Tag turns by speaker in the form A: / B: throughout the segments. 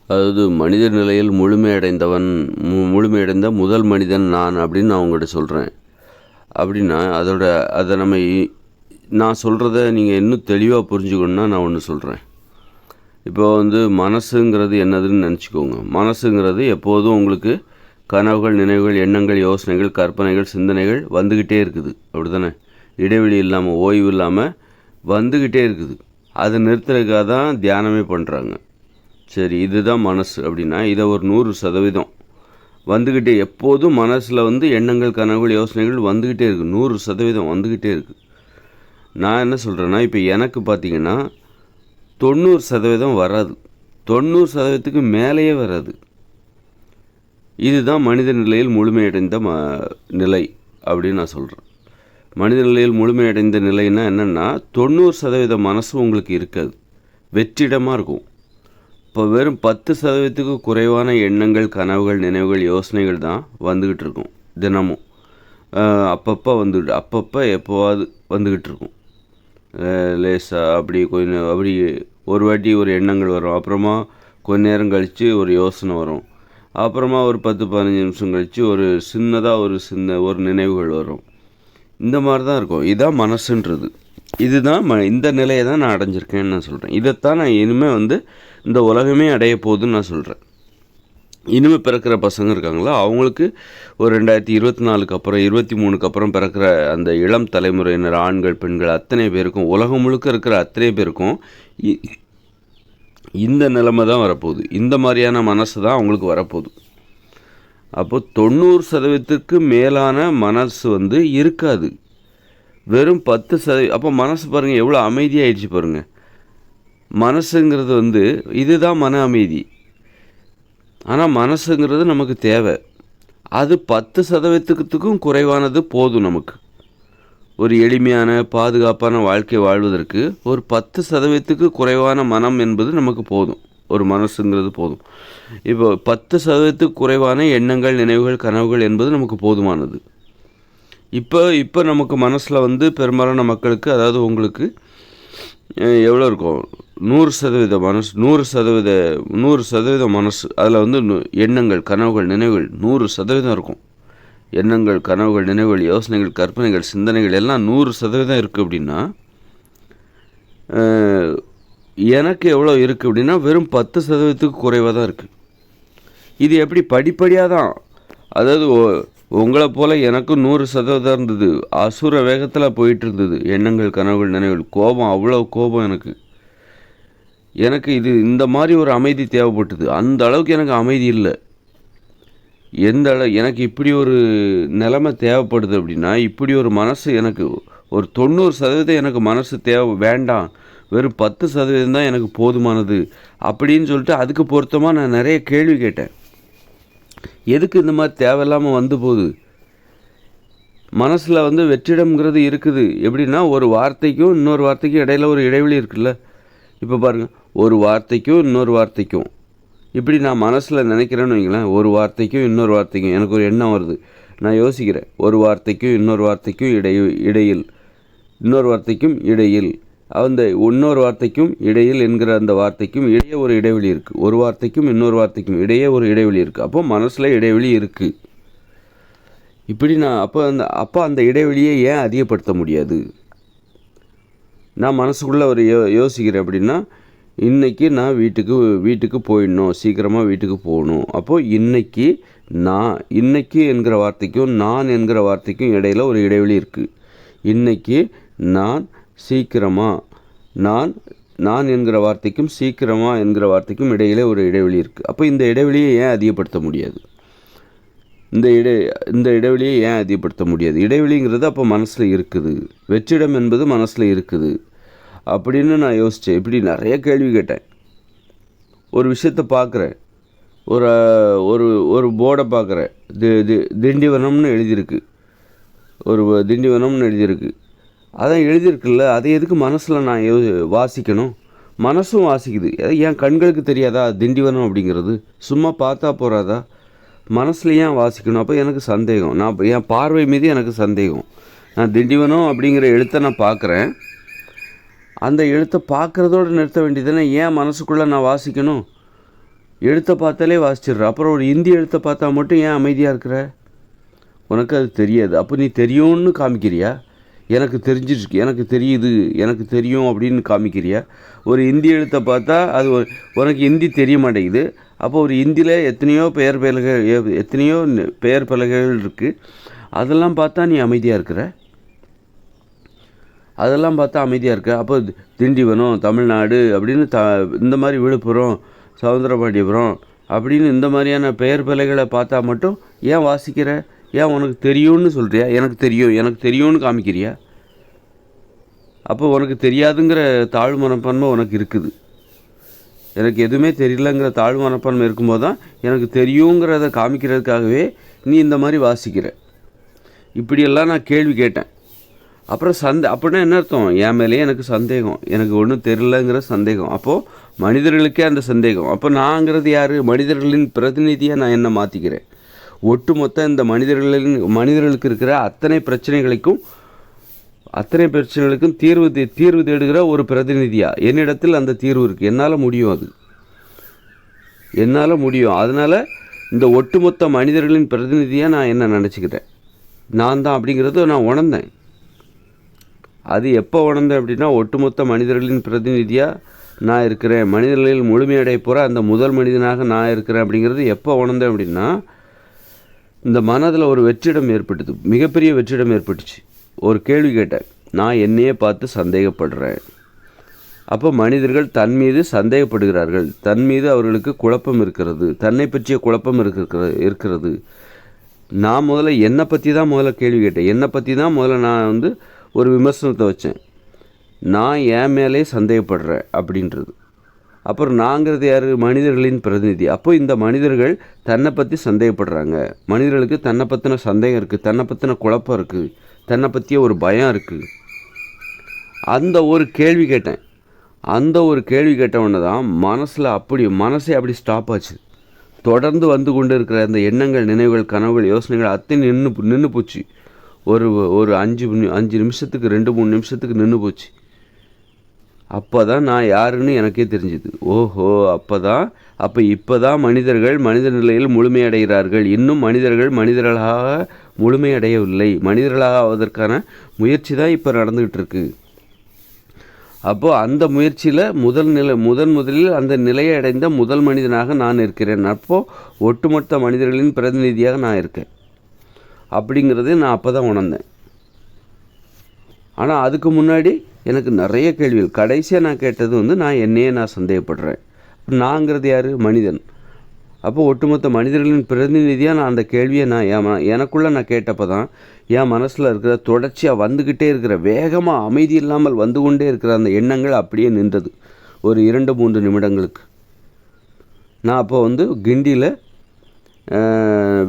A: அதாவது மனித நிலையில் முழுமையடைந்த முதல் மனிதன் நான் அப்படின்னு நான் உங்கள்கிட்ட சொல்கிறேன். அப்படின்னா அதை நான் சொல்கிறத நீங்கள் இன்னும் தெளிவாக புரிஞ்சுக்கணுன்னா நான் ஒன்று சொல்கிறேன். இப்போ மனசுங்கிறது என்னதுன்னு நினச்சிக்கோங்க. மனசுங்கிறது எப்போதும் உங்களுக்கு கனவுகள், நினைவுகள், எண்ணங்கள், யோசனைகள், கற்பனைகள், சிந்தனைகள் வந்துக்கிட்டே இருக்குது. அப்படி தானே? இடைவெளி இல்லாமல், ஓய்வு இல்லாமல் வந்துக்கிட்டே இருக்குது. அதை நிறுத்துறதுக்காக தான் தியானமே பண்ணுறாங்க. சரி, இதுதான் மனசு அப்படின்னா இதை ஒரு 100% வந்துக்கிட்டே, எப்போதும் மனசில் எண்ணங்கள், கனவுகள், யோசனைகள் வந்துக்கிட்டே இருக்குது. 100% வந்துக்கிட்டே இருக்குது. நான் என்ன சொல்கிறேன்னா, இப்போ எனக்கு பார்த்திங்கன்னா 90% வராது, 90%க்கு மேலேயே வராது. இதுதான் மனித நிலையில் முழுமையடைந்த நிலை அப்படின்னு நான் சொல்கிறேன். மனித நிலையில் முழுமையடைந்த நிலைன்னா என்னென்னா 90% மனசு உங்களுக்கு இருக்காது, வெற்றிடமாக இருக்கும். இப்போ வெறும் 10%க்கு குறைவான எண்ணங்கள், கனவுகள், நினைவுகள், யோசனைகள் தான் வந்துக்கிட்டு இருக்கும். தினமும் அப்பப்போ எப்போவாது வந்துக்கிட்டு இருக்கும். லேசாக அப்படி ஒரு வாட்டி ஒரு எண்ணங்கள் வரும், அப்புறமா கொஞ்ச நேரம் கழித்து ஒரு யோசனை வரும், அப்புறமா ஒரு 10-15 நிமிஷம் கழித்து ஒரு நினைவுகள் வரும். இந்த மாதிரி தான் இருக்கும். இதுதான் மனசுன்றது. இதுதான் இந்த நிலையை தான் நான் அடைஞ்சிருக்கேன்னு நான் சொல்கிறேன். இதைத்தான் நான் இனிமேல் இந்த உலகமே அடைய போகுதுன்னு நான் சொல்கிறேன். இனிமேல் பிறக்கிற பசங்க இருக்காங்களா, அவங்களுக்கு ஒரு 2024க்கு அப்புறம் 23க்கு அப்புறம் பிறக்கிற அந்த இளம் தலைமுறையினர், ஆண்கள், பெண்கள், அத்தனை பேருக்கும், உலகம் முழுக்க இருக்கிற அத்தனை பேருக்கும் இந்த நிலைமை தான் வரப்போகுது. இந்த மாதிரியான மனசு தான் அவங்களுக்கு வரப்போகுது. அப்போது 90%க்கு மேலான மனசு இருக்காது, வெறும் 10%. அப்போ மனசு பாருங்கள் எவ்வளோ அமைதியாகிடுச்சு பாருங்கள். மனசுங்கிறது இதுதான் மன அமைதி. ஆனால் மனசுங்கிறது நமக்கு தேவை. அது 10%க்கும் குறைவானது போதும். நமக்கு ஒரு எளிமையான பாதுகாப்பான வாழ்க்கை வாழ்வதற்கு ஒரு 10%க்கு குறைவான மனம் என்பது நமக்கு போதும். ஒரு மனசுங்கிறது போதும். இப்போ 10%க்கு குறைவான எண்ணங்கள், நினைவுகள், கனவுகள் என்பது நமக்கு போதுமானது. இப்போ நமக்கு மனசில் பெரும்பாலான மக்களுக்கு, அதாவது உங்களுக்கு எவ்வளோ இருக்கும், 100% மனசு, 100% மனசு. அதில் எண்ணங்கள், கனவுகள், நினைவுகள் 100% இருக்கும். எண்ணங்கள், கனவுகள், நினைவுகள், யோசனைகள், கற்பனைகள், சிந்தனைகள் எல்லாம் 100% இருக்குது. அப்படின்னா எனக்கு எவ்வளோ இருக்குது அப்படின்னா வெறும் 10%க்கு குறைவாக தான் இருக்குது. இது எப்படி? படிப்படியாக தான். அதாவது உங்களை போல் எனக்கும் 100% இருந்தது, அசுர வேகத்தில் போயிட்டு இருந்தது. எண்ணங்கள், கனவுகள், நினைவுகள், கோபம், அவ்வளோ கோபம் எனக்கு இந்த மாதிரி ஒரு அமைதி தேவைப்பட்டது. அந்த அளவுக்கு எனக்கு அமைதி இல்லை. எனக்கு இப்படி ஒரு நிலைமை தேவைப்படுது அப்படின்னா, இப்படி ஒரு மனசு எனக்கு ஒரு 90% எனக்கு மனசு வேண்டாம், வெறும் 10% தான் எனக்கு போதுமானது அப்படின்னு சொல்லிட்டு அதுக்கு பொருத்தமாக நான் நிறைய கேள்வி கேட்டேன். எதுக்கு இந்த மாதிரி தேவையில்லாமல் போகுது? மனசில் வெற்றிடம்ங்கிறது இருக்குது. எப்படின்னா, ஒரு வார்த்தைக்கும் இன்னொரு வார்த்தைக்கும் இடையில ஒரு இடைவெளி இருக்குல்ல. இப்போ பாருங்கள், ஒரு வார்த்தைக்கும் இன்னொரு வார்த்தைக்கும் இப்படி நான் மனசில் நினைக்கிறேன்னு வைங்களேன். ஒரு வார்த்தைக்கும் இன்னொரு வார்த்தைக்கும் எனக்கு ஒரு எண்ணம் வருது, நான் யோசிக்கிறேன். ஒரு வார்த்தைக்கும் இன்னொரு வார்த்தைக்கும் இடையில், இன்னொரு வார்த்தைக்கும் இடையில், இன்னொரு வார்த்தைக்கும் இடையில் என்கிற அந்த வார்த்தைக்கும் இடையே ஒரு இடைவெளி இருக்குது. ஒரு வார்த்தைக்கும் இன்னொரு வார்த்தைக்கும் இடையே ஒரு இடைவெளி இருக்குது. அப்போ மனசில் இடைவெளி இருக்குது. இப்படி நான் அப்போ அந்த இடைவெளியை ஏன் அதிகப்படுத்த முடியாது? நான் மனசுக்குள்ளே ஒரு யோசிக்கிறேன். அப்படின்னா, இன்றைக்கி நான் வீட்டுக்கு போயிடணும், சீக்கிரமாக வீட்டுக்கு போகணும். அப்போது இன்னைக்கு என்கிற வார்த்தைக்கும் நான் என்கிற வார்த்தைக்கும் இடையில் ஒரு இடைவெளி இருக்குது. இன்றைக்கி நான் என்கிற வார்த்தைக்கும் சீக்கிரமாக என்கிற வார்த்தைக்கும் இடையிலே ஒரு இடைவெளி இருக்குது. அப்போ இந்த இடைவெளியை ஏன் அதிகப்படுத்த முடியாது? இந்த இடைவெளியை ஏன் அதிகப்படுத்த முடியாது? இடைவெளிங்கிறது அப்போ மனசில் இருக்குது, வெற்றிடம் என்பது மனசில் இருக்குது அப்படின்னு நான் யோசித்தேன். இப்படி நிறைய கேள்வி கேட்டேன். ஒரு விஷயத்தை பார்க்குறேன், ஒரு போர்டை பார்க்குறேன், திண்டிவனம்னு எழுதியிருக்கு. திண்டிவனம்னு எழுதியிருக்கு. அதான் எழுதியிருக்குல்ல, அதை எதுக்கு மனசில் நான் வாசிக்கணும்? மனசும் வாசிக்குது. என் கண்களுக்கு தெரியாதா திண்டிவனம் அப்படிங்கிறது? சும்மா பார்த்தா போகாதா? மனசில் ஏன் வாசிக்கணும்? அப்போ எனக்கு சந்தேகம். என் பார்வை மீது எனக்கு சந்தேகம். நான் திண்டிவனம் அப்படிங்கிற எழுத்தை நான் பார்க்குறேன், அந்த எழுத்தை பார்க்குறதோடு நிறுத்த வேண்டியதுன்னு ஏன் மனசுக்குள்ளே நான் வாசிக்கணும்? எழுத்தை பார்த்தாலே வாசிச்சிடுற. அப்புறம் ஒரு இந்தி எழுத்தை பார்த்தா மட்டும் ஏன் அமைதியாக இருக்கிற? உனக்கு அது தெரியாது. அப்போ நீ தெரியும்னு காமிக்கிறியா? எனக்கு தெரிஞ்சிருக்கு, எனக்கு தெரியுது, எனக்கு தெரியும் அப்படின்னு காமிக்கிறியா? ஒரு இந்தி எழுத்தை பார்த்தா அது உனக்கு ஹிந்தி தெரிய மாட்டேங்குது. அப்போ ஒரு ஹிந்தியில் எத்தனையோ பெயர் பலகைகள் இருக்குது. அதெல்லாம் பார்த்தா நீ அமைதியாக இருக்கிற. அதெல்லாம் பார்த்தா அமைதியாக இருக்க. அப்போ திண்டிவனம், தமிழ்நாடு அப்படின்னு இந்த மாதிரி விழுப்புரம், சவுந்தரபாண்டியபுரம் அப்படின்னு இந்த மாதிரியான பெயர் பலகைகளை பார்த்தா மட்டும் ஏன் வாசிக்கிற? ஏன் உனக்கு தெரியும்னு சொல்கிறியா? எனக்கு தெரியும்னு காமிக்கிறியா? அப்போ உனக்கு தெரியாதுங்கிற தாழ்வு மனப்பான்மை உனக்கு இருக்குது. எனக்கு எதுவுமே தெரியலங்கிற தாழ்வு மனப்பான்மை இருக்கும்போது தான் எனக்கு தெரியுங்கிறத காமிக்கிறதுக்காகவே நீ இந்த மாதிரி வாசிக்கிற. இப்படியெல்லாம் நான் கேள்வி கேட்டேன். அப்புறம் அப்படின்னா என்ன அர்த்தம்? என் மேலேயே எனக்கு சந்தேகம், எனக்கு ஒன்றும் தெரியலங்கிற சந்தேகம். அப்போது மனிதர்களுக்கே அந்த சந்தேகம். அப்போ நான்ங்கிறது யார்? மனிதர்களின் பிரதிநிதியாக நான் என்ன மாற்றிக்கிறேன். ஒட்டுமொத்த இந்த மனிதர்களுக்கு இருக்கிற அத்தனை பிரச்சனைகளுக்கும் தீர்வு தேடுகிற ஒரு பிரதிநிதியாக என்னிடத்தில் அந்த தீர்வு இருக்குது. என்னால் முடியும். அதனால் இந்த ஒட்டுமொத்த மனிதர்களின் பிரதிநிதியாக நான் என்ன நினச்சிக்கிட்டேன். நான் தான் அப்படிங்கிறது நான் உணர்ந்தேன். அது எப்போ உணர்ந்தேன் அப்படின்னா, ஒட்டுமொத்த மனிதர்களின் பிரதிநிதியாக நான் இருக்கிறேன், மனிதர்களில் முழுமையடைய போகிற அந்த முதல் மனிதனாக நான் இருக்கிறேன் அப்படிங்கிறது எப்போ உணர்ந்தேன் அப்படின்னா, இந்த மனதில் ஒரு வெற்றிடம் ஏற்பட்டுது, மிகப்பெரிய வெற்றிடம் ஏற்பட்டுச்சு. ஒரு கேள்வி கேட்டேன், நான் என்னையே பார்த்து சந்தேகப்படுறேன். அப்போ மனிதர்கள் தன் மீது சந்தேகப்படுகிறார்கள், தன் மீது அவர்களுக்கு குழப்பம் இருக்கிறது, தன்னை பற்றிய குழப்பம் இருக்கிறது. நான் முதல்ல என்னை பற்றி தான் கேள்வி கேட்டேன். என்னை பற்றி தான் நான் ஒரு விமர்சனத்தை வச்சேன். நான் என் மேலே சந்தேகப்படுறேன் அப்படின்றது. அப்புறம் நாங்கிறது யார்? மனிதர்களின் பிரதிநிதி. அப்போ இந்த மனிதர்கள் தன்னை பற்றி சந்தேகப்படுறாங்க. மனிதர்களுக்கு தன்னை பற்றின சந்தேகம் இருக்குது, தன்னை பற்றின குழப்பம் இருக்குது, தன்னை பற்றிய ஒரு பயம் இருக்குது. அந்த ஒரு கேள்வி கேட்டேன். அந்த ஒரு கேள்வி கேட்டவொன்னே தான் மனசே அப்படி ஸ்டாப் ஆச்சு. தொடர்ந்து வந்து கொண்டு இருக்கிற அந்த எண்ணங்கள், நினைவுகள், கனவுகள், யோசனைகள் அத்தனை நின்று போச்சு. ஒரு 5 நிமிஷத்துக்கு 2-3 நிமிஷத்துக்கு நின்று போச்சு. அப்போ தான் நான் யாருன்னு எனக்கே தெரிஞ்சுது. ஓஹோ, இப்போ தான் மனிதர்கள் மனித நிலையில் முழுமையடைகிறார்கள். இன்னும் மனிதர்களாக முழுமையடையவில்லை. மனிதர்களாக ஆவதற்கான முயற்சி தான் இப்போ நடந்துக்கிட்டு இருக்கு. அப்போது அந்த முயற்சியில் முதலில் அந்த நிலையை அடைந்த முதல் மனிதனாக நான் இருக்கிறேன். அப்போது ஒட்டுமொத்த மனிதர்களின் பிரதிநிதியாக நான் இருக்கேன் அப்படிங்கிறது நான் அப்போ தான் உணர்ந்தேன். ஆனால் அதுக்கு முன்னாடி எனக்கு நிறைய கேள்விகள். கடைசியாக நான் கேட்டது நான் என்னையே சந்தேகப்படுறேன். நான்ங்கிறது யார்? மனிதன். அப்போ ஒட்டுமொத்த மனிதர்களின் பிரதிநிதியாக நான் அந்த கேள்வியை எனக்குள்ளே கேட்டப்போ தான் என் மனசில் இருக்கிற தொடர்ச்சியாக வந்துக்கிட்டே இருக்கிற, வேகமாக அமைதி இல்லாமல் வந்து கொண்டே இருக்கிற அந்த எண்ணங்கள் அப்படியே நின்றது ஒரு 2-3 நிமிடங்களுக்கு. நான் அப்போ கிண்டியில்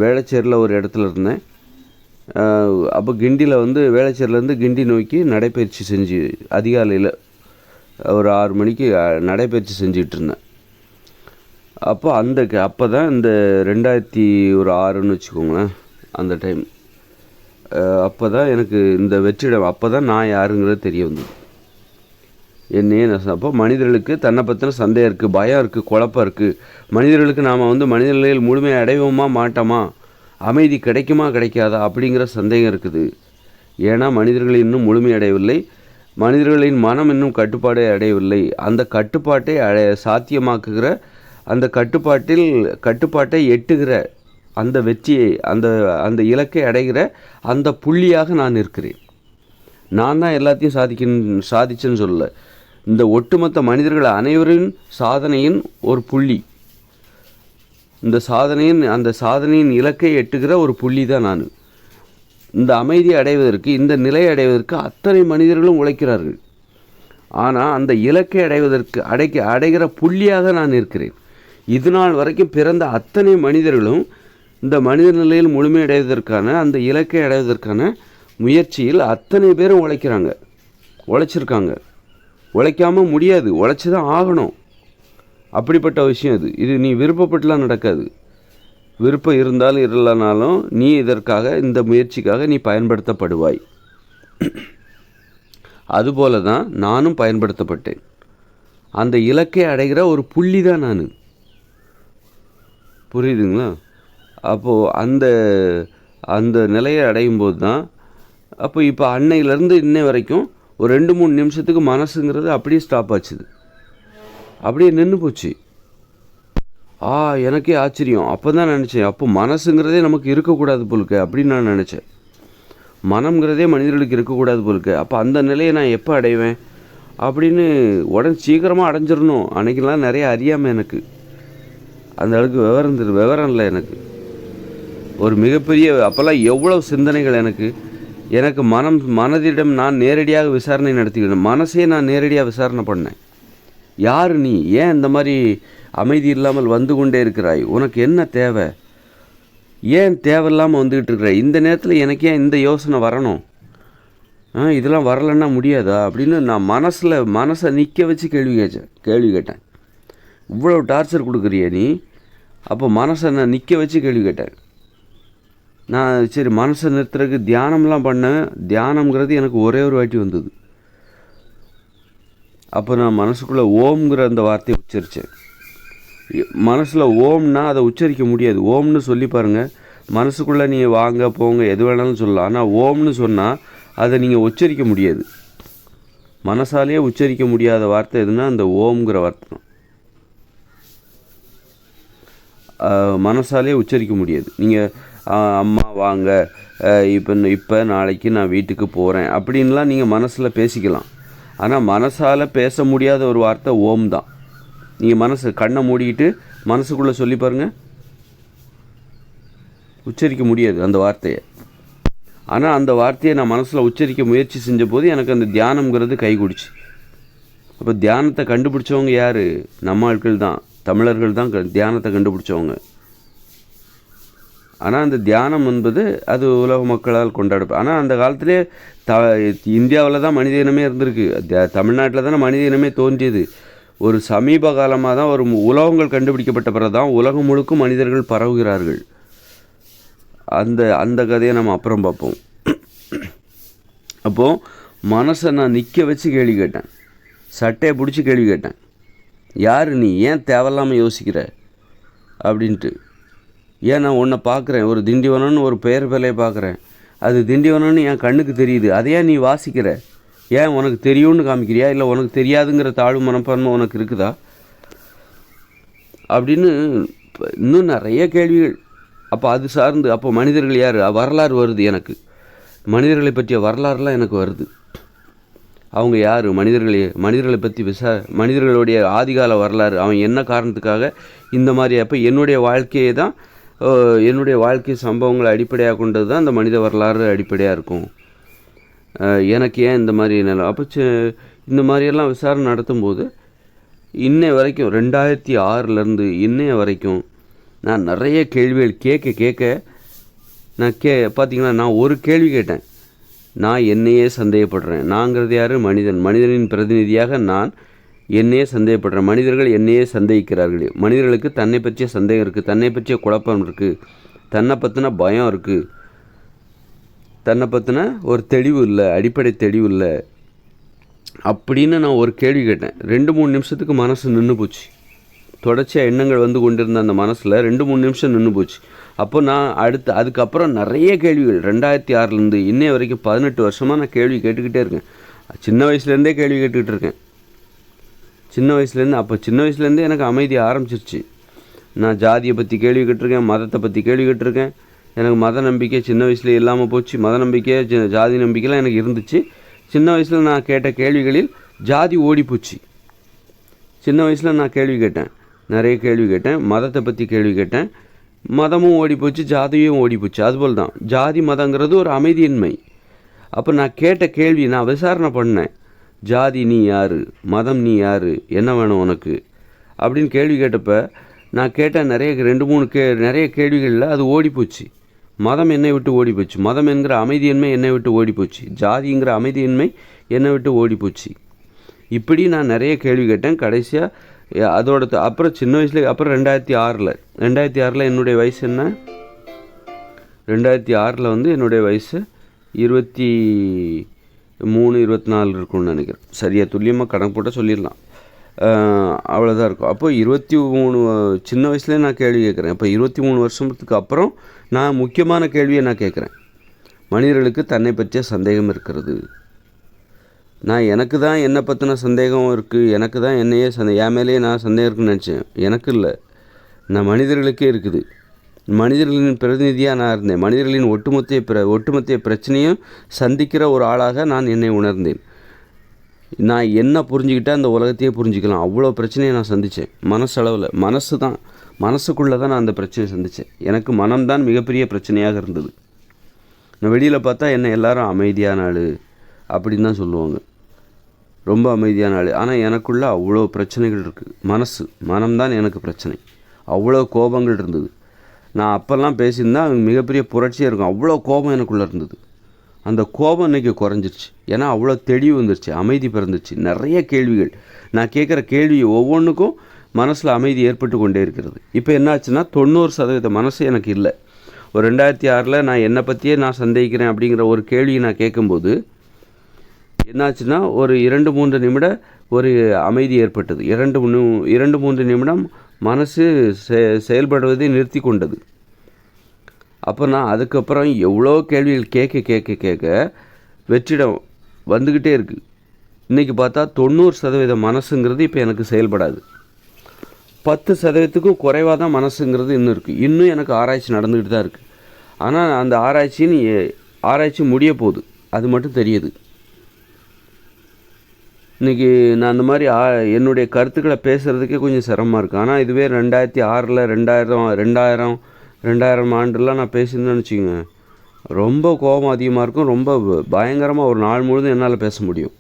A: வேளச்சேரியில் ஒரு இடத்துல இருந்தேன். அப்போ கிண்டியில் வேளச்சேரியிலேருந்து கிண்டி நோக்கி நடைப்பயிற்சி செஞ்சு அதிகாலையில் ஒரு 6 மணிக்கு நடைப்பயிற்சி செஞ்சுக்கிட்டு இருந்தேன். அப்போ தான் இந்த 2006ன்னு வச்சுக்கோங்களேன், அந்த டைம். அப்போ தான் எனக்கு இந்த வெற்றிடம், அப்போ தான் நான் யாருங்கிறது தெரிய வந்தது. என்னையே அப்போ மனிதர்களுக்கு தன்னை பற்றின சந்தேகம் இருக்குது, பயம் இருக்குது, குழப்பம் இருக்குது. மனிதர்களுக்கு நாம் மனித நிலையில் முழுமையை அடைவோமா மாட்டோமா, அமைதி கிடைக்குமா கிடைக்காதா அப்படிங்கிற சந்தேகம் இருக்குது. ஏன்னா மனிதர்கள் இன்னும் முழுமையடையவில்லை, மனிதர்களின் மனம் இன்னும் கட்டுப்பாடை அடையவில்லை. அந்த கட்டுப்பாட்டை சாத்தியமாக்குகிற, அந்த கட்டுப்பாட்டை எட்டுகிற, அந்த வெற்றியை, அந்த இலக்கை அடைகிற அந்த புள்ளியாக நான் இருக்கிறேன். நான் தான் எல்லாத்தையும் சாதிச்சேன்னு சொல்லலை. இந்த ஒட்டுமொத்த மனிதர்கள் அனைவரின் சாதனையின் ஒரு புள்ளி, அந்த சாதனையின் இலக்கை எட்டுகிற ஒரு புள்ளி தான் நான். இந்த அமைதியை அடைவதற்கு, இந்த நிலையை அடைவதற்கு அத்தனை மனிதர்களும் உழைக்கிறார்கள். ஆனால் அந்த இலக்கை அடைகிற புள்ளியாக நான் இருக்கிறேன். இது நாள் வரைக்கும் பிறந்த அத்தனை மனிதர்களும் இந்த மனித நிலையில் முழுமையடைவதற்கான, அந்த இலக்கை அடைவதற்கான முயற்சியில் அத்தனை பேரும் உழைச்சிருக்காங்க. உழைக்காமல் முடியாது, உழைச்சி தான் ஆகணும். அப்படிப்பட்ட விஷயம் இது நீ விருப்பப்பட்டுலாம் நடக்காது. விருப்பம் இருந்தாலும் இல்லைனாலும் நீ இதற்காக, இந்த முயற்சிக்காக நீ பயன்படுத்தப்படுவாய். அதுபோல தான் நானும் பயன்படுத்தப்பட்டேன். அந்த இலக்கை அடைகிற ஒரு புள்ளி தான் நான். புரியுதுங்களா? அப்போது அந்த அந்த நிலையை அடையும் போது தான் அப்போ இப்போ அன்னையிலேருந்து இன்னை வரைக்கும் ஒரு 2-3 நிமிஷத்துக்கு மனசுங்கிறது அப்படியே ஸ்டாப் ஆச்சுது, அப்படியே நின்று போச்சு. எனக்கே ஆச்சரியம். அப்போ தான் நினச்சேன், அப்போ மனசுங்கிறதே நமக்கு இருக்கக்கூடாது போலுக்க அப்படின்னு நான் நினச்சேன். மனம்ங்கிறதே மனிதர்களுக்கு இருக்கக்கூடாது போலுக்க. அப்போ அந்த நிலையை நான் எப்போ அடைவேன் அப்படின்னு உடனே சீக்கிரமாக அடைஞ்சிடணும். அன்றைக்கெல்லாம் நிறைய அறியாமல் எனக்கு அந்த அளவுக்கு விவரம் இல்லை எனக்கு. ஒரு மிகப்பெரிய அப்போல்லாம் எவ்வளோ சிந்தனைகள் எனக்கு மனதிடம் நான் நேரடியாக விசாரணை நடத்திக்கிட்டேன். மனசே நான் நேரடியாக விசாரணை பண்ணேன். யார் நீ? ஏன் இந்த மாதிரி அமைதி இல்லாமல் வந்து கொண்டே இருக்கிறாய்? உனக்கு என்ன தேவை? ஏன் தேவையில்லாமல் வந்துக்கிட்டு இருக்கிறாய்? இந்த நேரத்தில் எனக்கு ஏன் இந்த யோசனை வரணும்? இதெல்லாம் வரலைன்னா முடியாதா அப்படின்னு நான் மனசை நிற்க வச்சு கேள்வி கேட்டேன். இவ்வளோ டார்ச்சர் கொடுக்குறிய நீ? அப்போ மனசை நான் நிற்க வச்சு கேள்வி கேட்டேன். நான் சரி மனசை நிறுத்துறதுக்கு தியானம்லாம் பண்ணேன். தியானம்ங்கிறது எனக்கு ஒரே ஒரு வாட்டி வந்தது. அப்போ நான் மனசுக்குள்ளே ஓம்ங்கிற அந்த வார்த்தையை உச்சரித்தேன். மனசில் ஓம்னா அதை உச்சரிக்க முடியாது. ஓம்னு சொல்லி பாருங்கள், மனசுக்குள்ளே நீங்கள் வாங்க போங்க எது வேணாலும் சொல்லலாம். ஆனால் ஓம்னு சொன்னால் அதை நீங்கள் உச்சரிக்க முடியாது. மனசாலேயே உச்சரிக்க முடியாத வார்த்தை எதுனா அந்த ஓம்ங்கிற வார்த்தை தான். மனசாலே உச்சரிக்க முடியாது. நீங்கள் அம்மா வாங்க, இப்போ நாளைக்கு நான் வீட்டுக்கு போகிறேன் அப்படின்லாம் நீங்கள் மனசில் பேசிக்கலாம். ஆனால் மனசால் பேச முடியாத ஒரு வார்த்தை ஓம் தான். நீங்கள் கண்ணை மூடிக்கிட்டு மனசுக்குள்ளே சொல்லி பாருங்கள், உச்சரிக்க முடியாது அந்த வார்த்தையை. ஆனால் அந்த வார்த்தையை நான் மனசில் உச்சரிக்க முயற்சி செஞ்ச போது எனக்கு அந்த தியானம்ங்கிறது கை கொடுச்சு. அப்போ தியானத்தை கண்டுபிடிச்சவங்க யார்? நம்ம ஆட்கள் தான், தமிழர்கள் தான் தியானத்தை கண்டுபிடிச்சவங்க. ஆனால் அந்த தியானம் என்பது அது உலக மக்களால் கொண்டாடப்படும். ஆனால் அந்த காலத்திலே இந்தியாவில் தான் மனித இனமே இருந்திருக்கு. தமிழ்நாட்டில் தானே மனித இனமே தோன்றியது. ஒரு சமீப காலமாக தான் ஒரு உலகங்கள் கண்டுபிடிக்கப்பட்ட பிறகு தான் உலகம் முழுக்கும் மனிதர்கள் பரவுகிறார்கள். அந்த கதையை நம்ம அப்புறம் பார்ப்போம். அப்போது மனசை நான் நிற்க வச்சு கேள்வி கேட்டேன். சட்டையை பிடிச்சி கேள்வி கேட்டேன், யார் நீ? ஏன் தேவையில்லாமல் யோசிக்கிற அப்படின்ட்டு. ஏன் நான் உன்னை பார்க்குறேன், ஒரு திண்டிவனம்னு ஒரு பெயர் பிள்ளையை பார்க்குறேன், அது திண்டிவனம்னு என் கண்ணுக்கு தெரியுது, அதையே நீ வாசிக்கிற? ஏன் உனக்கு தெரியும்னு காமிக்கிறியா? இல்லை உனக்கு தெரியாதுங்கிற தாழ்வு மனப்பான்மை உனக்கு இருக்குதா அப்படின்னு இன்னும் நிறைய கேள்விகள். அப்போ அது சார்ந்து அப்போ மனிதர்கள் யார்? வரலாறு வருது எனக்கு. மனிதர்களை பற்றிய வரலாறுலாம் எனக்கு வருது. அவங்க யார்? மனிதர்களை பற்றி மனிதர்களுடைய ஆதிகால வரலாறு, அவன் என்ன காரணத்துக்காக இந்த மாதிரி. அப்போ என்னுடைய வாழ்க்கை சம்பவங்களை அடிப்படையாக கொண்டது தான் இந்த மனித வரலாறு அடிப்படையாக இருக்கும். எனக்கு ஏன் இந்த மாதிரி நிலம்? அப்போ இந்த மாதிரியெல்லாம் விசாரணை நடத்தும்போது இன்னை வரைக்கும் 2006 இன்னைய வரைக்கும் நான் நிறைய கேள்விகள் கேட்க நான் பார்த்தீங்கன்னா நான் ஒரு கேள்வி கேட்டேன். நான் என்னையே சந்தேகப்படுறேன். நாங்கிறது யார்? மனிதனின் பிரதிநிதியாக நான் என்னையே சந்தேகப்படுறேன். மனிதர்கள் என்னையே சந்தேகிக்கிறார்கள். மனிதர்களுக்கு தன்னை பற்றிய சந்தேகம் இருக்குது, தன்னை பற்றிய குழப்பம் இருக்குது, தன்னை பற்றின பயம் இருக்குது, தன்னை பற்றின ஒரு தெளிவு இல்லை, அடிப்படை தெளிவு இல்லை அப்படின்னு நான் ஒரு கேள்வி கேட்டேன். 2-3 நிமிஷத்துக்கு மனசு நின்று போச்சு. தொடர்ச்சியாக எண்ணங்கள் வந்து கொண்டிருந்த அந்த மனசில் 2-3 நிமிஷம் நின்று போச்சு. அப்போ நான் அதுக்கப்புறம் நிறைய கேள்விகள் 2006 இன்னைய வரைக்கும் 18 வருஷமாக நான் கேள்வி கேட்டுக்கிட்டே இருக்கேன். சின்ன வயசுலேருந்தே கேள்வி கேட்டுக்கிட்டு இருக்கேன். சின்ன வயசுலேருந்தே எனக்கு அமைதி ஆரம்பிச்சிருச்சு. நான் ஜாதியை பற்றி கேள்வி கேட்டிருக்கேன், மதத்தை பற்றி கேள்வி கேட்டிருக்கேன். எனக்கு மத நம்பிக்கை சின்ன வயசுல இல்லாமல் போச்சு. மத நம்பிக்கை ஜாதி நம்பிக்கைலாம் எனக்கு இருந்துச்சு. சின்ன வயசில் நான் கேட்ட கேள்விகளில் ஜாதி ஓடிப்போச்சு. சின்ன வயசில் நான் கேள்வி கேட்டேன், நிறைய கேள்வி கேட்டேன். மதத்தை பற்றி கேள்வி கேட்டேன், மதமும் ஓடிப்போச்சு, ஜாதியும் ஓடிப்போச்சு. அதுபோல் தான் ஜாதி மதங்கிறது ஒரு அமைதியின்மை. அப்போ நான் கேட்ட கேள்வி, நான் விசாரணை பண்ணேன். ஜாதி நீ யார்? மதம் நீ யார்? என்ன வேணும் உனக்கு அப்படின்னு கேள்வி கேட்டப்போ நான் கேட்ட நிறைய கேள்விகளில் அது ஓடிப்போச்சு. மதம் என்னை விட்டு ஓடிப்போச்சு. மதம் என்கிற அமைதியின்மை என்னை விட்டு ஓடிப்போச்சு. ஜாதிங்கிற அமைதியின்மை என்னை விட்டு ஓடிப்போச்சு. இப்படி நான் நிறைய கேள்வி கேட்டேன். கடைசியாக அப்புறம் சின்ன வயசுல அப்புறம் 2006 என்னுடைய வயசு என்ன? 2006 என்னுடைய வயசு 23-24 இருக்கும்னு நினைக்கிறேன். சரியாக துல்லியமாக கணக்கு போட்டால் சொல்லிடலாம். அவ்வளோதான் இருக்கும். அப்போ 23 சின்ன வயசுலேயே நான் கேள்வி கேட்குறேன். அப்போ 23 வருஷத்துக்கு அப்புறம் நான் முக்கியமான கேள்வியை நான் கேட்குறேன். மனிதர்களுக்கு தன்னை பற்றிய சந்தேகம் இருக்கிறது. நான் எனக்கு தான் என்னை பற்றின சந்தேகம் இருக்குது, எனக்கு தான் என்னையே என் மேலேயே நான் சந்தேகம் இருக்குன்னு நினச்சேன். எனக்கு இல்லை, நான் மனிதர்களுக்கே இருக்குது. மனிதர்களின் பிரதிநிதியாக நான் இருந்தேன். மனிதர்களின் ஒட்டுமொத்த பிரச்சனையும் சந்திக்கிற ஒரு ஆளாக நான் என்னை உணர்ந்தேன். நான் என்ன புரிஞ்சுக்கிட்டால் அந்த உலகத்தையே புரிஞ்சுக்கலாம். அவ்வளோ பிரச்சனையை நான் சந்தித்தேன். மனசளவில் மனசுக்குள்ளே தான் நான் அந்த பிரச்சனையை சந்தித்தேன். எனக்கு மனம்தான் மிகப்பெரிய பிரச்சனையாக இருந்தது. நான் வெளியில் பார்த்தா என்னை எல்லாரும் அமைதியான ஆள் அப்படின்னு தான் சொல்லுவாங்க, ரொம்ப அமைதியான ஆள். ஆனால் எனக்குள்ளே அவ்வளோ பிரச்சனைகள் இருக்குது. மனம்தான் எனக்கு பிரச்சனை. அவ்வளோ கோபங்கள் இருந்தது. நான் அப்போல்லாம் பேசியிருந்தால் மிகப்பெரிய புரட்சியாக இருக்கும். அவ்வளோ கோபம் எனக்குள்ளே இருந்தது. அந்த கோபம் இன்றைக்கி குறைஞ்சிருச்சு. ஏன்னா அவ்வளோ தெளிவு வந்துருச்சு, அமைதி பிறந்துச்சு. நிறைய கேள்விகள், நான் கேட்குற கேள்வி ஒவ்வொன்றுக்கும் மனசில் அமைதி ஏற்பட்டு கொண்டே இருக்கிறது. இப்போ என்னாச்சுன்னா 90% மனசு எனக்கு இல்லை. ஒரு 2006 நான் என்னை பற்றியே நான் சந்தேகிக்கிறேன் அப்படிங்கிற ஒரு கேள்வியை நான் கேட்கும்போது என்னாச்சுன்னா ஒரு 2-3 நிமிடம் ஒரு அமைதி ஏற்பட்டது. 2-3 நிமிடம் மனசு செயல்படுவதை நிறுத்தி கொண்டது. அப்போ நான் அதுக்கப்புறம் எவ்வளோ கேள்விகள் கேட்க வெற்றிடம் வந்துக்கிட்டே இருக்குது. இன்றைக்கி பார்த்தா 90% மனசுங்கிறது இப்போ எனக்கு செயல்படாது. 10%க்கும் குறைவாக தான் மனசுங்கிறது இன்னும் இருக்குது. இன்னும் எனக்கு ஆராய்ச்சி நடந்துக்கிட்டு தான் இருக்குது. ஆனால் அந்த ஆராய்ச்சி முடிய போகுது, அது மட்டும் தெரியுது. இன்றைக்கி நான் அந்த மாதிரி என்னுடைய கருத்துக்களை பேசுகிறதுக்கே கொஞ்சம் சிரமமாக இருக்குது. ஆனால் இதுவே 2006 2000 ஆண்டுலாம் நான் பேசியிருந்தேன்னு வச்சுக்கோங்க, ரொம்ப கோபம் அதிகமாக இருக்கும். ரொம்ப பயங்கரமாக ஒரு நாள் முழுதும் என்னால் பேச முடியும்.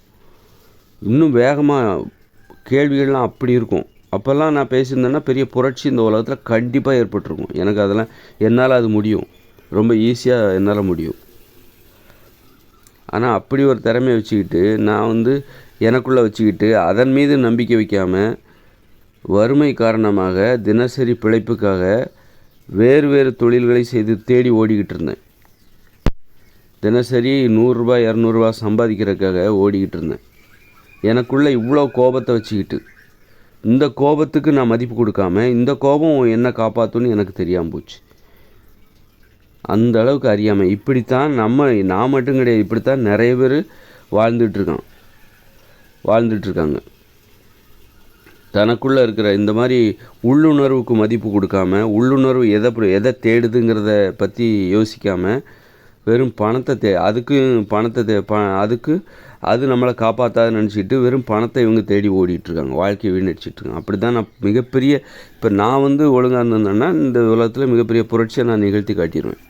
A: இன்னும் வேகமாக கேள்விகள்லாம் அப்படி இருக்கும். அப்போல்லாம் நான் பேசியிருந்தேன்னா பெரிய புரட்சி இந்த உலகத்தில் கண்டிப்பாக ஏற்பட்டிருக்கும். எனக்கு அதெல்லாம் என்னால் அது முடியும், ரொம்ப ஈஸியாக என்னால் முடியும். ஆனால் அப்படி ஒரு திறமையை வச்சுக்கிட்டு நான் எனக்குள்ளே வச்சுக்கிட்டு அதன் மீது நம்பிக்கை வைக்காமல் வறுமை காரணமாக தினசரி பிழைப்புக்காக வேறு தொழில்களை செய்து தேடி ஓடிக்கிட்டு இருந்தேன். தினசரி 100 ரூபாய் 200 ரூபா சம்பாதிக்கிறதுக்காக ஓடிக்கிட்டு இருந்தேன். எனக்குள்ளே இவ்வளோ கோபத்தை வச்சுக்கிட்டு இந்த கோபத்துக்கு நான் மதிப்பு கொடுக்காம இந்த கோபம் என்ன காப்பாற்றுன்னு எனக்கு தெரியாமல் போச்சு. அந்த அளவுக்கு அறியாமல் இப்படித்தான் நான் மட்டும் கிடையாது, இப்படித்தான் நிறைய பேர் வாழ்ந்துட்டுருக்காங்க. தனக்குள்ளே இருக்கிற இந்த மாதிரி உள்ளுணர்வுக்கு மதிப்பு கொடுக்காம, உள்ளுணர்வு எதை தேடுதுங்கிறத பற்றி யோசிக்காமல் வெறும் பணத்தை அது நம்மளை காப்பாற்றாதுன்னு நினச்சிக்கிட்டு வெறும் பணத்தை இவங்க தேடி ஓடிட்டுருக்காங்க, வாழ்க்கையை வீணடிச்சிட்ருக்காங்க. அப்படி தான் நான் மிகப்பெரிய இப்போ நான் ஒழுங்காக இருந்தேன்னா இந்த உலகத்தில் மிகப்பெரிய புரட்சியை நான் நிகழ்த்தி காட்டிடுவேன்.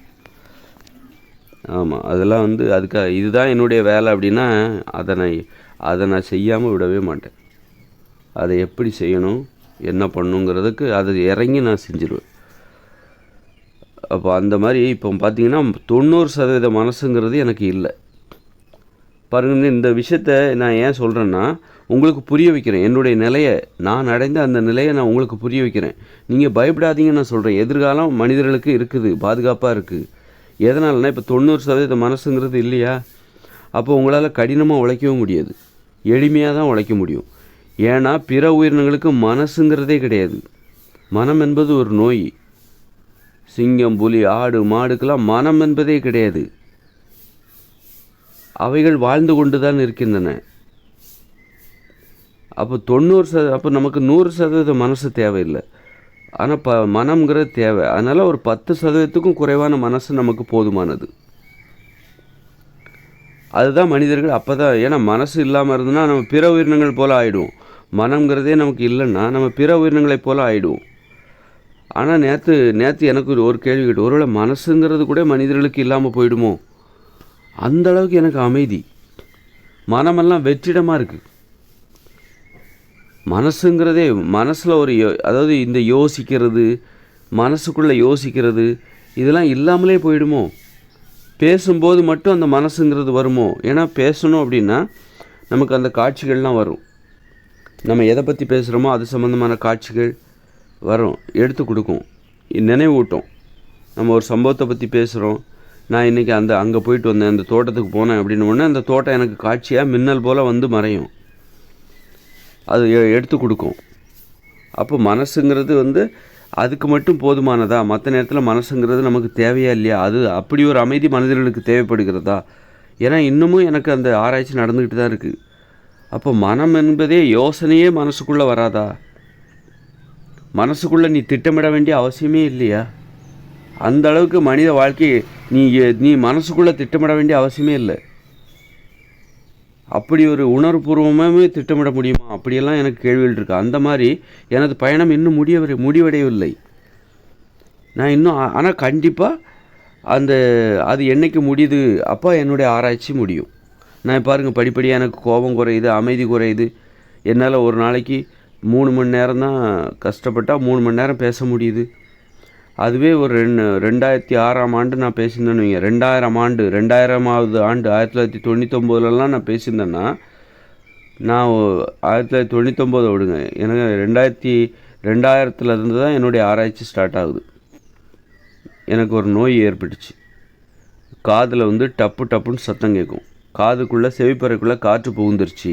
A: ஆமாம், அதெல்லாம் அதுக்காக இதுதான் என்னுடைய வேலை அப்படின்னா அதை நான் செய்யாமல் விடவே மாட்டேன். அதை எப்படி செய்யணும், என்ன பண்ணணுங்கிறதுக்கு அதை இறங்கி நான் செஞ்சிடுவேன். அப்போ அந்த மாதிரி இப்போ பார்த்திங்கன்னா 90% மனசுங்கிறது எனக்கு இல்லை. பாருங்கள், இந்த விஷயத்தை நான் ஏன் சொல்கிறேன்னா உங்களுக்கு புரிய வைக்கிறேன். என்னுடைய நிலையை, நான் அடைந்த அந்த நிலையை நான் உங்களுக்கு புரிய வைக்கிறேன். நீங்கள் பயப்படாதீங்கன்னு நான் சொல்கிறேன். எதிர்காலம் மனிதர்களுக்கு இருக்குது, பாதுகாப்பாக இருக்குது. எதனாலனா இப்போ 90% மனசுங்கிறது இல்லையா, அப்போ உங்களால் கடினமாக உழைக்கவும் முடியாது, எளிமையாக தான் உழைக்க முடியும். ஏன்னா பிற உயிரினங்களுக்கு மனசுங்கிறதே கிடையாது. மனம் என்பது ஒரு நோய். சிங்கம், புலி, ஆடு, மாடுக்கெல்லாம் மனம் என்பதே கிடையாது. அவைகள் வாழ்ந்து கொண்டு தான் இருக்கின்றன. அப்போ 90% அப்போ நமக்கு 100% மனசு தேவையில்லை. ஆனால் மனம்ங்கிறது தேவை. அதனால் ஒரு 10%க்கும் குறைவான மனசு நமக்கு போதுமானது. அதுதான் மனிதர்கள். அப்போ தான், ஏன்னா மனசு இல்லாமல் இருந்ததுன்னா நம்ம பிற உயிரினங்கள் போல் ஆகிடுவோம். மனம்ங்கிறதே நமக்கு இல்லைன்னா நம்ம பிற உயிரினங்களைப் போல் ஆகிடுவோம். ஆனால் நேற்று எனக்கு ஒரு கேள்வி கேட்டு, ஒருவேளை மனசுங்கிறது கூட மனிதர்களுக்கு இல்லாமல் போயிடுமோ? அந்த அளவுக்கு எனக்கு அமைதி. மனமெல்லாம் வெற்றிடமாக இருக்குது. மனசுங்கிறதே மனசில் அதாவது இந்த யோசிக்கிறது, மனசுக்குள்ளே யோசிக்கிறது, இதெல்லாம் இல்லாமலே போயிடுமோ? பேசும்போது மட்டும் அந்த மனசுங்கிறது வருமோ? ஏன்னா பேசணும் அப்படின்னா நமக்கு அந்த காட்சிகள்லாம் வரும். நம்ம எதை பற்றி பேசுகிறோமோ அது சம்மந்தமான காட்சிகள் வரும், எடுத்து கொடுக்கும், நினைவூட்டும். நம்ம ஒரு சம்பவத்தை பற்றி பேசுகிறோம், நான் இன்றைக்கி அங்கே போயிட்டு வந்தேன், அந்த தோட்டத்துக்கு போனேன் அப்படின்னு ஒன்று அந்த தோட்டம் எனக்கு காட்சியாக மின்னல் போல் மறையும். அது எடுத்து கொடுக்கும். அப்போ மனசுங்கிறது வந்து அதுக்கு மட்டும் போதுமானதா? மற்ற நேரத்தில் மனசுங்கிறது நமக்கு தேவையா இல்லையா? அது அப்படி ஒரு அமைதி மனிதர்களுக்கு தேவைப்படுகிறதா? ஏன்னா இன்னமும் எனக்கு அந்த ஆராய்ச்சி நடந்துக்கிட்டு தான் இருக்குது. அப்போ மனம் என்பதே யோசனையே மனசுக்குள்ளே வராதா? மனசுக்குள்ளே நீ திட்டமிட வேண்டிய அவசியமே இல்லையா? அந்த அளவுக்கு மனித வாழ்க்கையை நீ மனசுக்குள்ளே திட்டமிட வேண்டிய அவசியமே இல்லை. அப்படி ஒரு உணர்வுபூர்வமாகவே திட்டமிட முடியுமா? அப்படியெல்லாம் எனக்கு கேள்விகள் இருக்குது. அந்த மாதிரி எனது பயணம் இன்னும் முடிவடையவில்லை. நான் இன்னும் ஆனால் கண்டிப்பாக அது என்றைக்கு முடியுது அப்போ என்னுடைய ஆராய்ச்சி முடியும். நான் பாருங்கள், படிப்படியாக எனக்கு கோபம் குறையுது, அமைதி குறையுது. என்னால் ஒரு நாளைக்கு 3 மணி நேரம் தான் கஷ்டப்பட்டால் 3 மணி நேரம் பேச முடியுது. அதுவே ஒரு 2006ஆம் ஆண்டு நான் பேசியிருந்தேன்னு வைங்க, 2000வது ஆண்டு 1999லலாம் நான் பேசியிருந்தேன்னா, நான் 1999 விடுங்க, எனக்கு 2000 தான் என்னுடைய ஆராய்ச்சி ஸ்டார்ட் ஆகுது. எனக்கு ஒரு நோய் ஏற்பட்டுச்சு. காதில் வந்து டப்புன்னு சத்தம் கேட்கும். காதுக்குள்ளே செவிப்பறைக்குள்ளே காற்று புகுந்துருச்சு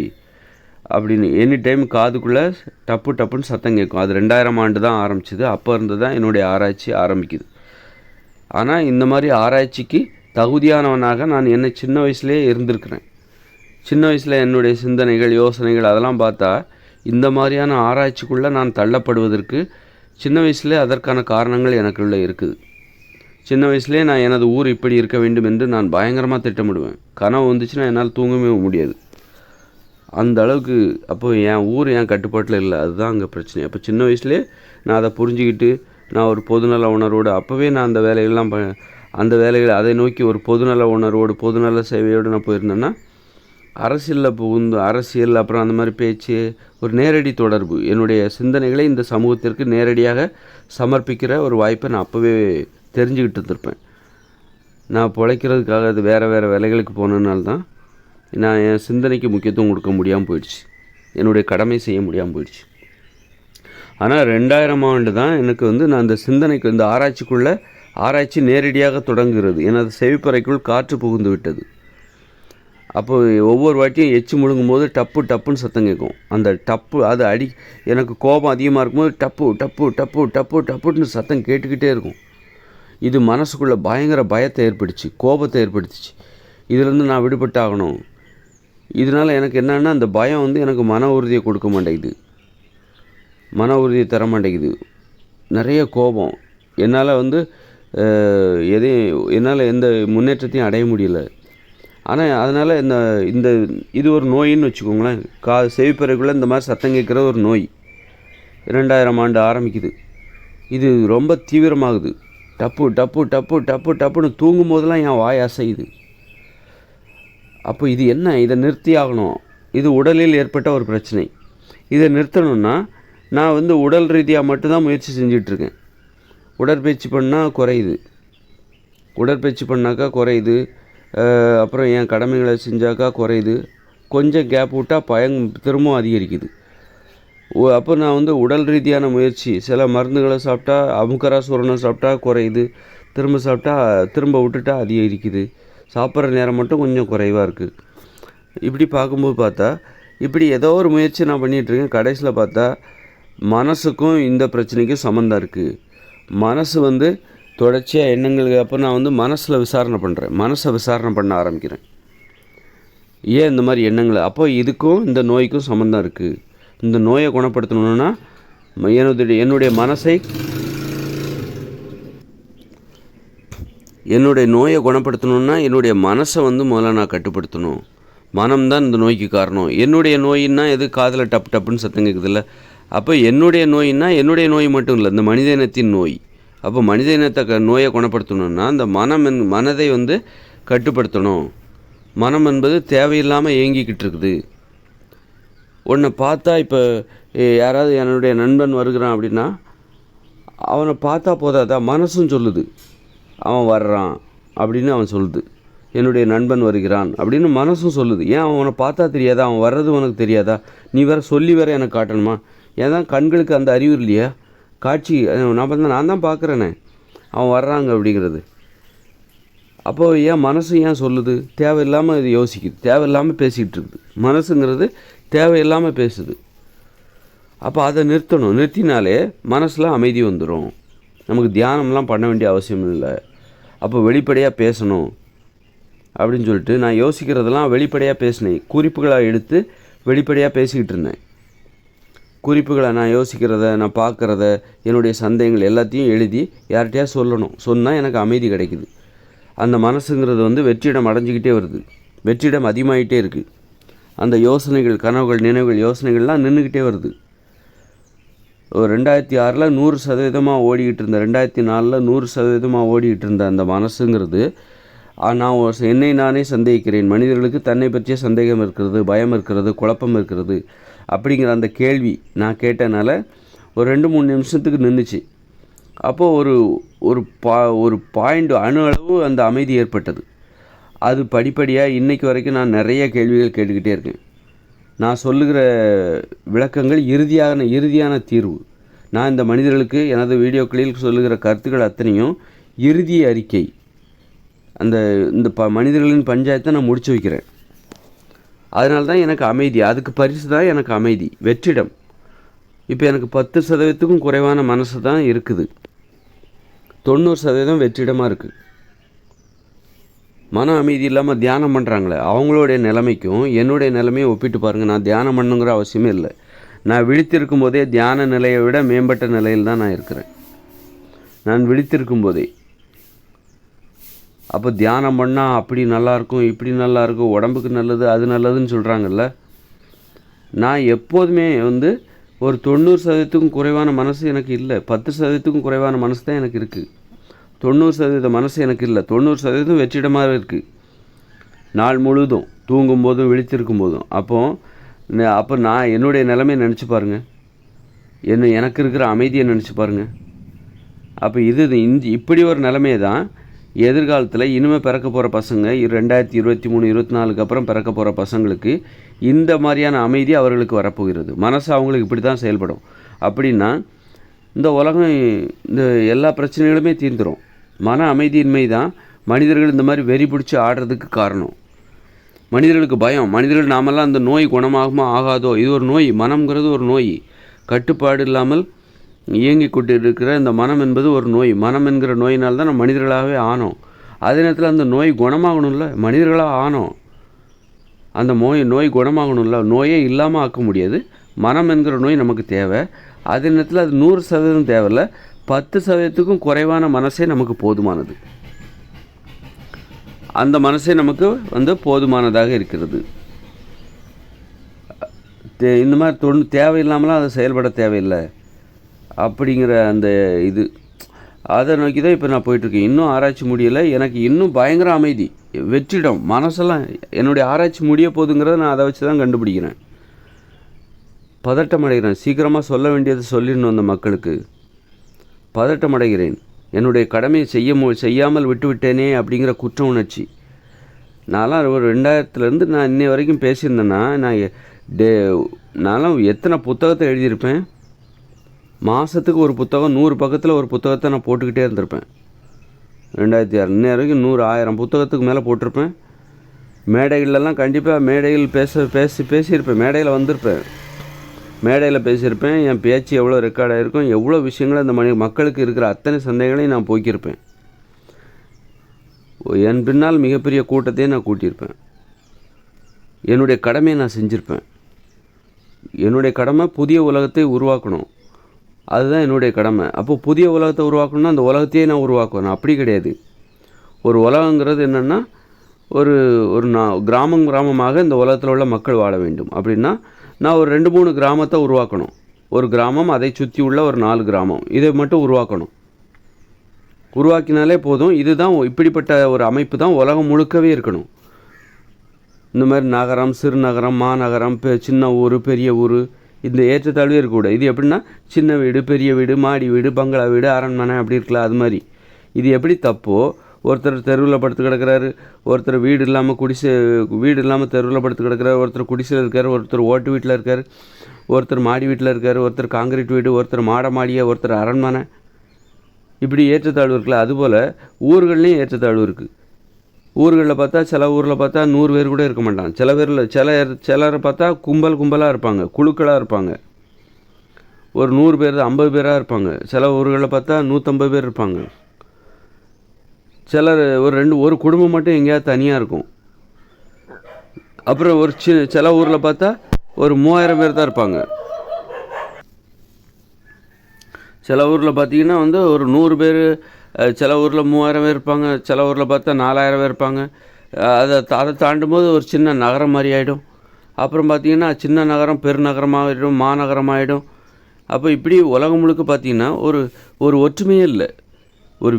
A: அப்படின்னு எனி டைம் காதுக்குள்ளே டப்புன்னு சத்தம் கேட்கும். அது 2000ஆம் ஆண்டு தான் ஆரம்பிச்சிது. அப்போ இருந்து தான் என்னுடைய ஆராய்ச்சி ஆரம்பிக்குது. ஆனால் இந்த மாதிரி ஆராய்ச்சிக்கு தகுதியானவனாக நான் என்னை சின்ன வயசுலேயே இருந்திருக்கிறேன். சின்ன வயசில் என்னுடைய சிந்தனைகள், யோசனைகள் அதெல்லாம் பார்த்தா இந்த மாதிரியான ஆராய்ச்சிக்குள்ளே நான் தள்ளப்படுவதற்கு சின்ன வயசுலேயே அதற்கான காரணங்கள் எனக்குள்ளே இருக்குது. சின்ன வயசுலேயே நான் எனது ஊர் இப்படி இருக்க வேண்டும் என்று நான் பயங்கரமாக திட்டமிடுவேன். கனவு வந்துச்சுன்னா என்னால் தூங்கவே முடியாது, அந்த அளவுக்கு. அப்போது என் ஊர் என் கட்டுப்பாட்டில் இல்லை, அதுதான் அங்கே பிரச்சனை. அப்போ சின்ன வயசுலேயே நான் அதை புரிஞ்சுக்கிட்டு நான் ஒரு பொதுநல உணர்வோடு அப்போவே நான் அந்த வேலைகள் அதை நோக்கி ஒரு பொதுநல உணர்வோடு பொதுநல சேவையோடு நான் போயிருந்தேன்னா, அரசியலில் புகுந்து அரசியல் அப்புறம் அந்த மாதிரி பேச்சு, ஒரு நேரடி தொடர்பு, என்னுடைய சிந்தனைகளை இந்த சமூகத்திற்கு நேரடியாக சமர்ப்பிக்கிற ஒரு வாய்ப்பை நான் அப்போவே தெரிஞ்சுக்கிட்டு இருந்திருப்பேன். நான் பிழைக்கிறதுக்காக அது வேறு வேலைகளுக்கு போனதுனால்தான் நான் என் சிந்தனைக்கு முக்கியத்துவம் கொடுக்க முடியாமல் போயிடுச்சு, என்னுடைய கடமை செய்ய முடியாமல் போயிடுச்சு. ஆனால் 2000ஆம் ஆண்டு தான் எனக்கு வந்து நான் இந்த சிந்தனைக்கு இந்த ஆராய்ச்சி நேரடியாக தொடங்குகிறது. எனது செவிப்பறைக்குள் காற்று புகுந்து விட்டது. அப்போது ஒவ்வொரு வாட்டியும் எச்சு முழுங்கும் போது டப்புன்னு சத்தம் கேட்கும். அந்த அது எனக்கு கோபம் அதிகமாக இருக்கும்போது டப்புன்னு சத்தம் கேட்டுக்கிட்டே இருக்கும். இது மனசுக்குள்ளே பயங்கர பயத்தை ஏற்படுச்சு, கோபத்தை ஏற்படுத்திச்சு. இதிலேருந்து நான் விடுபட்டாகணும். இதனால் எனக்கு என்னென்னா, அந்த பயம் வந்து எனக்கு மன உறுதியை கொடுக்க மாட்டேங்குது, மன உறுதியை தர மாட்டேங்குது. நிறைய கோபம், என்னால் வந்து என்னால் எந்த முன்னேற்றத்தையும் அடைய முடியல. ஆனால் அதனால் இது ஒரு நோயின்னு வச்சுக்கோங்களேன். செவிப்பறைக்குள்ளே இந்த மாதிரி சத்தம் கேட்குற ஒரு நோய் 2000ஆம் ஆண்டு ஆரம்பிக்குது. இது ரொம்ப தீவிரமாகுது. டப்புன்னு தூங்கும் போதெல்லாம் என் வாய் அசையுது. அப்போ இது என்ன? இதை நிறுத்தி ஆகணும். இது உடலில் ஏற்பட்ட ஒரு பிரச்சனை. இதை நிறுத்தணும்னா நான் வந்து உடல் ரீதியாக மட்டும்தான் முயற்சி செஞ்சிட்ருக்கேன். உடற்பயிற்சி பண்ணால் குறையுது, உடற்பயிற்சி பண்ணாக்கா குறையுது. அப்புறம் என் கடமைகளை செஞ்சாக்கா குறையுது. கொஞ்சம் கேப் விட்டால் திரும்பவும் அதிகரிக்குது. அப்போ நான் வந்து உடல் ரீதியான முயற்சி, சில மருந்துகளை சாப்பிட்டா, அமுக்கரா சூரணம் சாப்பிட்டா குறையுது, திரும்ப விட்டுட்டா அதிகரிக்குது. சாப்பிட்ற நேரம் மட்டும் கொஞ்சம் குறைவாக இருக்குது. இப்படி பார்க்கும்போது பார்த்தா இப்படி ஏதோ ஒரு முயற்சி நான் பண்ணிகிட்ருக்கேன். கடைசியில் பார்த்தா மனசுக்கும் இந்த பிரச்சனைக்கும் சம்மந்தம் இருக்குது. மனசு வந்து தொடர்ச்சியாக எண்ணங்களுக்கு அப்போ நான் வந்து மனசை விசாரணை பண்ண ஆரம்பிக்கிறேன். ஏன் இந்த மாதிரி எண்ணங்களை? அப்போ இதுக்கும் இந்த நோய்க்கும் சம்மந்தம் இருக்குது. இந்த நோயை குணப்படுத்தணுன்னா என்னுடைய நோயை குணப்படுத்தணுன்னா என்னுடைய மனசை வந்து முதல்ல நான் கட்டுப்படுத்தணும். மனம்தான் இந்த நோய்க்கு காரணம். என்னுடைய நோயின்னா எது? காதில் டப்புன்னு சத்தம் கேட்குதில்ல. அப்போ என்னுடைய நோயின்னா என்னுடைய நோய் மட்டும் இல்லை, இந்த மனித இனத்தின் நோய். அப்போ மனித இனத்தை நோயை குணப்படுத்தணுன்னா அந்த மனதை வந்து கட்டுப்படுத்தணும். மனம் என்பது தேவையில்லாமல் இயங்கிக்கிட்டு இருக்குது. உன்னை பார்த்தா இப்போ யாராவது என்னுடைய நண்பன் வருகிறான் அப்படின்னா அவனை பார்த்தா போதாதா? மனசும் சொல்லுது அவன் வர்றான் அப்படின்னு, அவன் சொல்லுது என்னுடைய நண்பன் வருகிறான் அப்படின்னு மனசும் சொல்லுது. ஏன் அவனை பார்த்தா தெரியாதா? அவன் வர்றது உனக்கு தெரியாதா? நீ சொல்லி எனக்கு காட்டணுமா? ஏன் தான் கண்களுக்கு அந்த அறிவு இல்லையா? காட்சி நான் தான் பார்க்குறேனே அவன் வர்றாங்க அப்படிங்கிறது. அப்போது ஏன் மனசு ஏன் சொல்லுது? தேவையில்லாமல் இது யோசிக்குது, தேவையில்லாமல் பேசிக்கிட்டு இருக்குது. மனசுங்கிறது தேவையில்லாமல் பேசுது. அப்போ அதை நிறுத்தணும். நிறுத்தினாலே மனசில் அமைதி வந்துடும். நமக்கு தியானம்லாம் பண்ண வேண்டிய அவசியம் இல்லை. அப்போ வெளிப்படையாக பேசணும் அப்படின்னு சொல்லிட்டு நான் யோசிக்கிறதெல்லாம் வெளிப்படையாக பேசினேன். குறிப்புகளாக எடுத்து வெளிப்படையாக பேசிக்கிட்டு இருந்தேன். குறிப்புகளை நான் யோசிக்கிறத, நான் பார்க்குறத, என்னுடைய சந்தேகங்கள் எல்லாத்தையும் எழுதி யார்கிட்டயா சொல்லணும். சொன்னால் எனக்கு அமைதி கிடைக்குது. அந்த மனசுங்கிறது வெற்றிடம் அடைஞ்சிக்கிட்டே வருது. வெற்றிடம் அதிகமாகிட்டே இருக்குது. அந்த யோசனைகள், கனவுகள், நினைவுகள், யோசனைகள்லாம் நின்றுக்கிட்டே வருது. 2006 100% ஓடிக்கிட்டு இருந்த, 2004 100% ஓடிக்கிட்டு இருந்த அந்த மனசுங்கிறது நான் என்னை நானே சந்தேகிக்கிறேன். மனிதர்களுக்கு தன்னை பற்றிய சந்தேகம் இருக்கிறது, பயம் இருக்கிறது, குழப்பம் இருக்கிறது அப்படிங்கிற அந்த கேள்வி நான் கேட்டனால ஒரு 2-3 நிமிஷத்துக்கு நின்றுச்சு. அப்போது ஒரு பாயிண்ட் அணு அளவு அந்த அமைதி ஏற்பட்டது. அது படிப்படியாக இன்றைக்கு வரைக்கும் நான் நிறைய கேள்விகள் கேட்டுக்கிட்டே இருக்கேன். நான் சொல்லுகிற விளக்கங்கள் இறுதியான தீர்வு. நான் இந்த மனிதர்களுக்கு எனது வீடியோக்களில் சொல்லுகிற கருத்துக்கள் அத்தனையும் இறுதி அறிக்கை. இந்த மனிதர்களின் பஞ்சாயத்தை நான் முடிச்சு வைக்கிறேன். அதனால தான் எனக்கு அமைதி. அதுக்கு பரிசு தான் எனக்கு அமைதி, வெற்றிடம். இப்போ எனக்கு 10%க்கும் குறைவான மனசு தான் இருக்குது. 90% வெற்றிடமாக இருக்குது. மன அமைதி இல்லாமல் தியானம் பண்ணுறாங்களே, அவங்களுடைய நிலைமைக்கும் என்னுடைய நிலைமையும் ஒப்பிட்டு பாருங்கள். நான் தியானம் பண்ணுங்கிற அவசியமே இல்லை. நான் விழித்திருக்கும் போதே தியான நிலையை விட மேம்பட்ட நிலையில் தான் நான் இருக்கிறேன். நான் விழித்திருக்கும் போதே. அப்போ தியானம் பண்ணால் அப்படி நல்லாயிருக்கும், இப்படி நல்லாயிருக்கும், உடம்புக்கு நல்லது, அது நல்லதுன்னு சொல்கிறாங்கல்ல. நான் எப்போதுமே ஒரு 90%க்கும் குறைவான மனசு எனக்கு இல்லை. 10%க்கும் குறைவான மனசு தான் எனக்கு இருக்குது. 90% மனசு எனக்கு இல்லை. 90% வெற்றிடமாக இருக்குது. நாள் முழுதும் தூங்கும்போதும் விழித்திருக்கும் போதும். அப்போ நான் என்னுடைய நிலைமையை நினச்சி பாருங்கள். எனக்கு இருக்கிற அமைதியை நினச்சி பாருங்கள். அப்போ இப்படி ஒரு நிலைமையை தான் எதிர்காலத்தில் இனிமேல் பிறக்க போகிற பசங்க 2023, 24 அப்புறம் பிறக்க போகிற பசங்களுக்கு இந்த மாதிரியான அமைதி அவர்களுக்கு வரப்போகிறது. மனசு அவங்களுக்கு இப்படி தான் செயல்படும். அப்படின்னா இந்த உலகம், இந்த எல்லா பிரச்சனைகளுமே தீர்ந்துடும். மன அமைதியின்மை தான் மனிதர்கள் இந்த மாதிரி வெறி பிடிச்சி ஆடுறதுக்கு காரணம். மனிதர்களுக்கு பயம். மனிதர்கள் நாமெல்லாம் அந்த நோய் குணமாகுமா ஆகாதோ, இது ஒரு நோய். மனம்ங்கிறது ஒரு நோய். கட்டுப்பாடு இல்லாமல் இயங்கி கொண்டு இருக்கிற இந்த மனம் என்பது ஒரு நோய். மனம் என்கிற நோயினால் தான் நம்ம மனிதர்களாகவே ஆனோம். அதே நேரத்தில் அந்த நோய் குணமாகணும்ல, மனிதர்களாக ஆனோம். அந்த நோய் குணமாகணும்ல, நோயே இல்லாமல் ஆக்க முடியாது. மனம் என்கிற நோய் நமக்கு தேவை. அதே நேரத்தில் அது 100% தேவையில்லை. 10%க்கும் குறைவான மனசே நமக்கு போதுமானது. அந்த மனசே நமக்கு போதுமானதாக இருக்கிறது. இந்த மாதிரி தேவையில்லாமலாம் அதை செயல்பட தேவையில்லை அப்படிங்கிற அந்த அதை நோக்கி தான் இப்போ நான் போயிட்டுருக்கேன். இன்னும் ஆராய்ச்சி முடியலை. எனக்கு இன்னும் பயங்கர அமைதி, வெற்றிடம். மனசெல்லாம் என்னுடைய ஆராய்ச்சி முடிய போகுதுங்கிறத நான் அதை வச்சு தான் கண்டுபிடிக்கிறேன். பதட்டம் அடைகிறேன். சீக்கிரமாக சொல்ல வேண்டியதை சொல்லிடணும் அந்த மக்களுக்கு. பதட்டம் அடைகிறேன். என்னுடைய கடமையை செய்யாமல் விட்டுவிட்டேனே அப்படிங்கிற குற்ற உணர்ச்சி. நான்லாம் ஒரு 2000 நான் இன்னை வரைக்கும் பேசியிருந்தேன்னா நான்லாம் எத்தனை புத்தகத்தை எழுதியிருப்பேன். மாதத்துக்கு ஒரு புத்தகம், 100 பக்கத்தில் ஒரு புத்தகத்தை நான் போட்டுக்கிட்டே இருந்திருப்பேன். 2006 இன்னை வரைக்கும் 100-1000 புத்தகத்துக்கு மேலே போட்டிருப்பேன். மேடைகளெல்லாம் கண்டிப்பாக மேடையில் பேசியிருப்பேன். மேடையில் வந்திருப்பேன். மேடையில் பேசியிருப்பேன். என் பேச்சு எவ்வளோ ரெக்கார்டாக இருக்கும், எவ்வளோ விஷயங்கள் அந்த மக்களுக்கு இருக்கிற அத்தனை சந்தேகங்களையும் நான் போக்கியிருப்பேன். என் பின்னால் மிகப்பெரிய கூட்டத்தையே நான் கூட்டியிருப்பேன். என்னுடைய கடமையை நான் செஞ்சுருப்பேன். என்னுடைய கடமை புதிய உலகத்தை உருவாக்கணும். அதுதான் என்னுடைய கடமை. அப்போது புதிய உலகத்தை உருவாக்கணும்னா அந்த உலகத்தையே நான் உருவாக்கணும். அப்படி கிடையாது. ஒரு உலகங்கிறது என்னென்னா ஒரு கிராமமாக இந்த உலகத்தில் உள்ள மக்கள் வாழ வேண்டும். அப்படின்னா நான் ஒரு 2-3 கிராமத்தை உருவாக்கணும். ஒரு கிராமம், அதை சுற்றி உள்ள ஒரு 4 கிராமம், இதை மட்டும் உருவாக்கணும். உருவாக்கினாலே போதும். இதுதான் இப்படிப்பட்ட ஒரு அமைப்பு தான் உலகம் முழுக்கவே இருக்கணும். இந்த மாதிரி நகரம், சிறுநகரம், மாநகரம், சின்ன ஊர், பெரிய ஊர், இந்த ஏற்றத்தாழ்வே இருக்கக்கூடாது. இது எப்படின்னா சின்ன வீடு, பெரிய வீடு, மாடி வீடு, பங்களா வீடு, அரண்மனை அப்படி இருக்கலாம். அது மாதிரி இது எப்படி தப்போ, ஒருத்தர் தெருவில் படுத்து கிடக்கிறாரு, ஒருத்தர் வீடு இல்லாமல் தெருவில் படுத்து கிடக்கிறார், ஒருத்தர் குடிசையில் இருக்கார், ஒருத்தர் ஓட்டு வீட்டில் இருக்கார், ஒருத்தர் மாடி வீட்டில் இருக்கார், ஒருத்தர் காங்கிரீட் வீடு, ஒருத்தர் மாடியை, ஒருத்தர் அரண்மனை, இப்படி ஏற்றத்தாழ்வு இருக்குல்ல. அதுபோல் ஊர்கள்லேயும் ஏற்றத்தாழ்வு இருக்குது. ஊர்களில் பார்த்தா சில ஊரில் பார்த்தா 100 பேர் கூட இருக்க மாட்டாங்க. சிலரை பார்த்தா கும்பலாக இருப்பாங்க, குழுக்களாக இருப்பாங்க. ஒரு 100 பேர் 50 பேராக இருப்பாங்க. சில ஊர்களில் பார்த்தா 150 பேர் இருப்பாங்க. சிலர் ஒரு குடும்பம் மட்டும் எங்கேயாவது தனியாக இருக்கும். அப்புறம் சில ஊரில் பார்த்தா ஒரு 3000 பேர் தான் இருப்பாங்க. சில ஊரில் பார்த்தீங்கன்னா வந்து ஒரு 100 பேர், சில ஊரில் 3000 பேர் இருப்பாங்க. சில ஊரில் பார்த்தா 4000 பேர் இருப்பாங்க. அதை தாண்டும் போது ஒரு சின்ன நகரம் மாதிரி ஆகிடும். அப்புறம் பார்த்திங்கன்னா சின்ன நகரம் பெருநகரமாகிடும், மாநகரமாகிடும். அப்போ இப்படி உலகம் முழுக்க பார்த்திங்கன்னா ஒரு ஒற்றுமையே இல்லை. ஒரு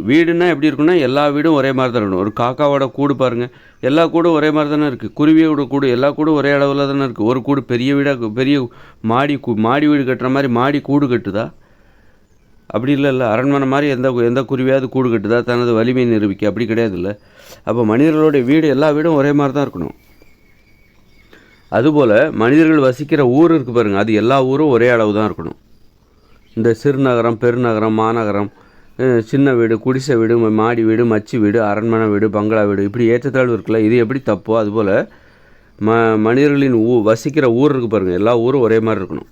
A: வீடுன்னா எப்படி இருக்குன்னா எல்லா வீடும் ஒரே மாதிரி தான் இருக்கணும். ஒரு காக்காவோட கூடு பாருங்கள், எல்லா கூடும் ஒரே மாதிரி தானே இருக்குது. குருவியோட கூடு எல்லா கூடும் ஒரே அளவில் தானே இருக்குது. ஒரு கூடு பெரிய வீடாக, பெரிய மாடி வீடு கட்டுற மாதிரி மாடி கூடு கட்டுதா? அப்படி இல்லை. அரண்மனை மாதிரி எந்த குருவியாவது கூடு கட்டுதா தனது வலிமை நிரூபிக்க? அப்படி கிடையாது இல்லை. அப்போ மனிதர்களுடைய வீடு எல்லா வீடும் ஒரே மாதிரி தான் இருக்கணும். அதுபோல் மனிதர்கள் வசிக்கிற ஊர் இருக்குது பாருங்கள், அது எல்லா ஊரும் ஒரே அளவு தான் இருக்கணும். இந்த சிறுநகரம், பெருநகரம், மாநகரம், சின்ன வீடு, குடிசை வீடு, மாடி வீடு, மச்சி வீடு, அரண்மனை வீடு, பங்களா வீடு, இப்படி ஏற்றத்தாழ்வு இருக்குல்ல. இது எப்படி தப்போ அதுபோல் மனிதர்களின் வசிக்கிற ஊர் இருக்குது பாருங்கள், எல்லா ஊரும் ஒரே மாதிரி இருக்கணும்.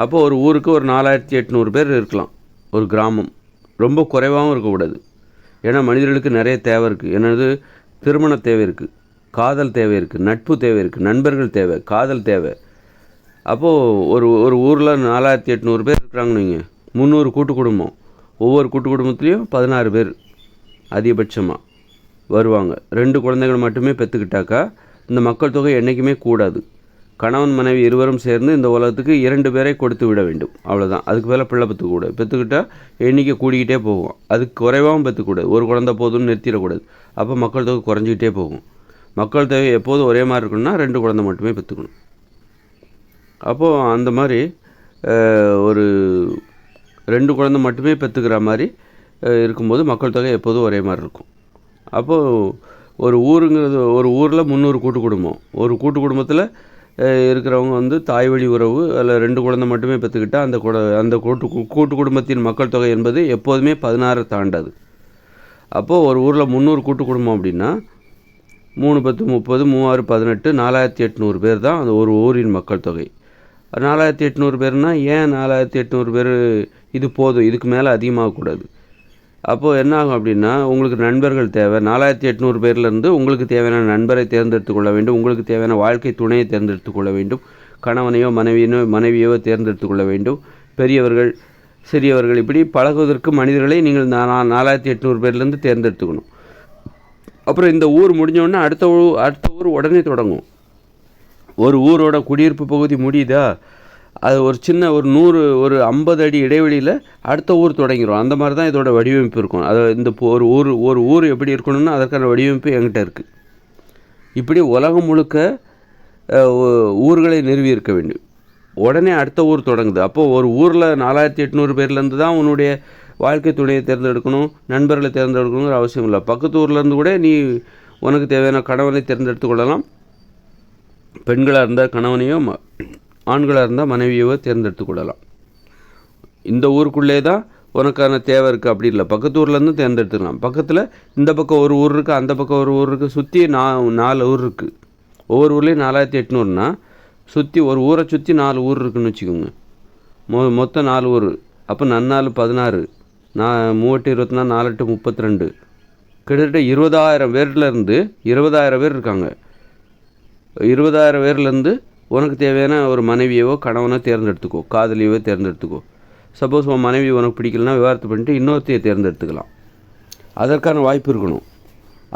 A: அப்போது ஒரு ஊருக்கு ஒரு 4800 பேர் இருக்கலாம். ஒரு கிராமம் ரொம்ப குறைவாகவும் இருக்கக்கூடாது. ஏன்னா மனிதர்களுக்கு நிறைய தேவை இருக்குது. என்னது, திருமண தேவை இருக்குது, காதல் தேவை இருக்குது, நட்பு தேவை இருக்குது, நண்பர்கள் தேவை, காதல் தேவை. அப்போது ஒரு ஊரில் 4800 பேர் இருக்கிறாங்கன்னு வைங்க, 300 கூட்டு குடும்பம். ஒவ்வொரு கூட்டு குடும்பத்துலேயும் 16 பேர் அதிகபட்சமாக வருவாங்க. 2 குழந்தைகள் மட்டுமே பெற்றுக்கிட்டாக்கா இந்த மக்கள் தொகை என்றைக்குமே கூடாது. கணவன் மனைவி இருவரும் சேர்ந்து இந்த உலகத்துக்கு 2 பேரை கொடுத்து விட வேண்டும், அவ்வளோதான். அதுக்கு மேலே பிள்ளை பெற்றுக்கூடாது. பெற்றுக்கிட்டால் எண்ணிக்கை கூடிக்கிட்டே போகும். அதுக்கு குறைவாகவும் பெற்றுக்கூடாது. ஒரு குழந்தை போதும்னு நிறுத்திடக்கூடாது. அப்போ மக்கள் தொகை குறைஞ்சிக்கிட்டே போகும். மக்கள் தொகை எப்போதும் ஒரே மாதிரி இருக்கணும்னா 2 குழந்தை மட்டுமே பெற்றுக்கணும். அப்போது அந்த மாதிரி ஒரு 2 குழந்தை மட்டுமே பெற்றுக்கிற மாதிரி இருக்கும்போது மக்கள் தொகை எப்போதும் ஒரே மாதிரி இருக்கும். அப்போது ஒரு ஊரில் 300 கூட்டு குடும்பம். ஒரு கூட்டு குடும்பத்தில் இருக்கிறவங்க வந்து தாய் வழி உறவு, அதில் 2 குழந்தை மட்டுமே பெற்றுக்கிட்டால் அந்த கூட்டு குடும்பத்தின் மக்கள் தொகை என்பது எப்போதுமே 16 தாண்டாது. அப்போது ஒரு ஊரில் 300 கூட்டு குடும்பம் அப்படின்னா 3 10 30 3 6 18 4800 பேர் தான் அந்த ஒரு ஊரின் மக்கள் தொகை. 4800 பேர்னால் ஏன் 4800 பேர்? இது போதும், இதுக்கு மேலே அதிகமாகக்கூடாது. அப்போது என்ன ஆகும் அப்படின்னா, உங்களுக்கு நண்பர்கள் தேவை. 4800 பேர்லேருந்து உங்களுக்கு தேவையான நண்பரை தேர்ந்தெடுத்து கொள்ள வேண்டும். உங்களுக்கு தேவையான வாழ்க்கை துணையை தேர்ந்தெடுத்து கொள்ள வேண்டும். கணவனையோ மனைவியோ தேர்ந்தெடுத்து கொள்ள வேண்டும். பெரியவர்கள், சிறியவர்கள், இப்படி பழகுவதற்கு மனிதர்களை நீங்கள் 4800 பேர்லேருந்து தேர்ந்தெடுத்துக்கணும். அப்புறம் இந்த ஊர் முடிஞ்சோடனே அடுத்த ஊர் உடனே தொடங்கும். ஒரு ஊரோட குடியிருப்பு பகுதி முடியுதா, அது ஒரு 50 அடி இடைவெளியில் அடுத்த ஊர் தொடங்கிடும். அந்த மாதிரி தான் இதோட வடிவமைப்பு இருக்கும். அது ஒரு ஊர் எப்படி இருக்கணும்னா அதற்கான வடிவமைப்பு என்கிட்ட இருக்குது. இப்படி உலகம் முழுக்க ஊர்களை நிறுவி இருக்க வேண்டும். உடனே அடுத்த ஊர் தொடங்குது. அப்போது ஒரு ஊரில் 4800 பேர்லேருந்து தான் உன்னுடைய வாழ்க்கை துணையை தேர்ந்தெடுக்கணும், நண்பர்களை தேர்ந்தெடுக்கணுங்கிற அவசியம் இல்லை. பக்கத்து ஊர்லேருந்து கூட நீ உனக்கு தேவையான கணவனை தேர்ந்தெடுத்து கொள்ளலாம். பெண்களாக இருந்தால் கணவனையோ, ஆண்களாக இருந்தால் மனைவியோ தேர்ந்தெடுத்து கொள்ளலாம். இந்த ஊருக்குள்ளே தான் உனக்கான தேவை இருக்குது அப்படி இல்லை. பக்கத்து ஊர்லேருந்து தேர்ந்தெடுத்துக்கலாம். பக்கத்தில் இந்த பக்கம் ஒரு ஊர் இருக்குது, அந்த பக்கம் ஒரு ஊர் இருக்குது, சுற்றி 4 ஊர் இருக்குது. ஒவ்வொரு ஊர்லேயும் 4800னா சுற்றி ஒரு ஊரை சுற்றி 4 ஊர் இருக்குதுன்னு வச்சுக்கோங்க. மொத்தம் 4 ஊர். அப்போ 4 16, 3 24, 4 32, கிட்டத்தட்ட 20,000 பேர்லேருந்து 20,000 பேர் இருக்காங்க. 20,000 பேர்லேருந்து உனக்கு தேவையான ஒரு மனைவியவோ கணவனோ தேர்ந்தெடுத்துக்கோ, காதலியவோ தேர்ந்தெடுத்துக்கோ. சப்போஸ் உன் மனைவி உனக்கு பிடிக்கலனா விவாகரத்து பண்ணிட்டு இன்னொருத்தையை தேர்ந்தெடுத்துக்கலாம். அதற்கான வாய்ப்பு இருக்கணும்.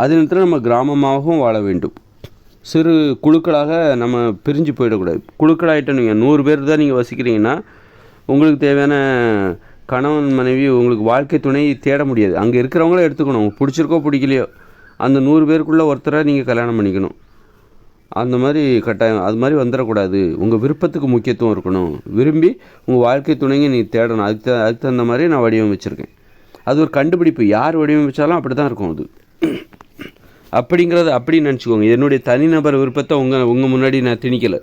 A: அதே நேரத்தில் நம்ம கிராமமாகவும் வாழ வேண்டும். சிறு குழுக்களாக நம்ம பிரிஞ்சு போயிடக்கூடாது. குழுக்களாகிட்ட நீங்கள் 100 பேர் தான் நீங்கள் வசிக்கிறீங்கன்னா உங்களுக்கு தேவையான கணவன் மனைவி, உங்களுக்கு வாழ்க்கை துணை தேட முடியாது. அங்கே இருக்கிறவங்கள எடுத்துக்கணும். உங்களுக்கு பிடிச்சிருக்கோ பிடிக்கலையோ அந்த 100 பேருக்குள்ளே ஒருத்தரை நீங்கள் கல்யாணம் பண்ணிக்கணும். அந்த மாதிரி கட்டாயம் அது மாதிரி வந்துடக்கூடாது. உங்கள் விருப்பத்துக்கு முக்கியத்துவம் இருக்கணும். விரும்பி உங்கள் வாழ்க்கை துணைங்க நீ தேடணும். அதுக்கு தகுந்த மாதிரி நான் வடிவமைச்சிருக்கேன். அது ஒரு கண்டுபிடிப்பு. யார் வடிவமைச்சாலும் அப்படி தான் இருக்கும். அது அப்படிங்கிறத அப்படி நினச்சிக்கோங்க. என்னுடைய தனிநபர் விருப்பத்தை உங்கள் முன்னாடி நான் திணிக்கலை.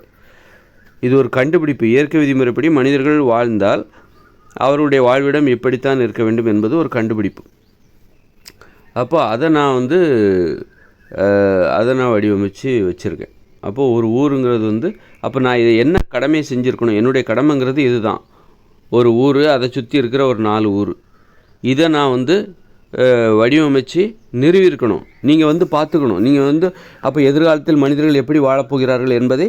A: இது ஒரு கண்டுபிடிப்பு. இயற்கை விதிமுறைப்படி மனிதர்கள் வாழ்ந்தால் அவருடைய வாழ்விடம் எப்படித்தான் இருக்க வேண்டும் என்பது ஒரு கண்டுபிடிப்பு. அப்போ அதை நான் வடிவமைச்சு வச்சுருக்கேன். அப்போது ஒரு ஊருங்கிறது அப்போ நான் இதை என்ன கடமையை செஞ்சுருக்கணும்? என்னுடைய கடமைங்கிறது இதுதான். ஒரு ஊர், அதை சுற்றி இருக்கிற ஒரு 4 ஊர், இதை நான் வந்து வடிவமைச்சு நிறுவியிருக்கணும். நீங்கள் வந்து பார்த்துக்கணும். நீங்கள் வந்து அப்போ எதிர்காலத்தில் மனிதர்கள் எப்படி வாழப்போகிறார்கள் என்பதை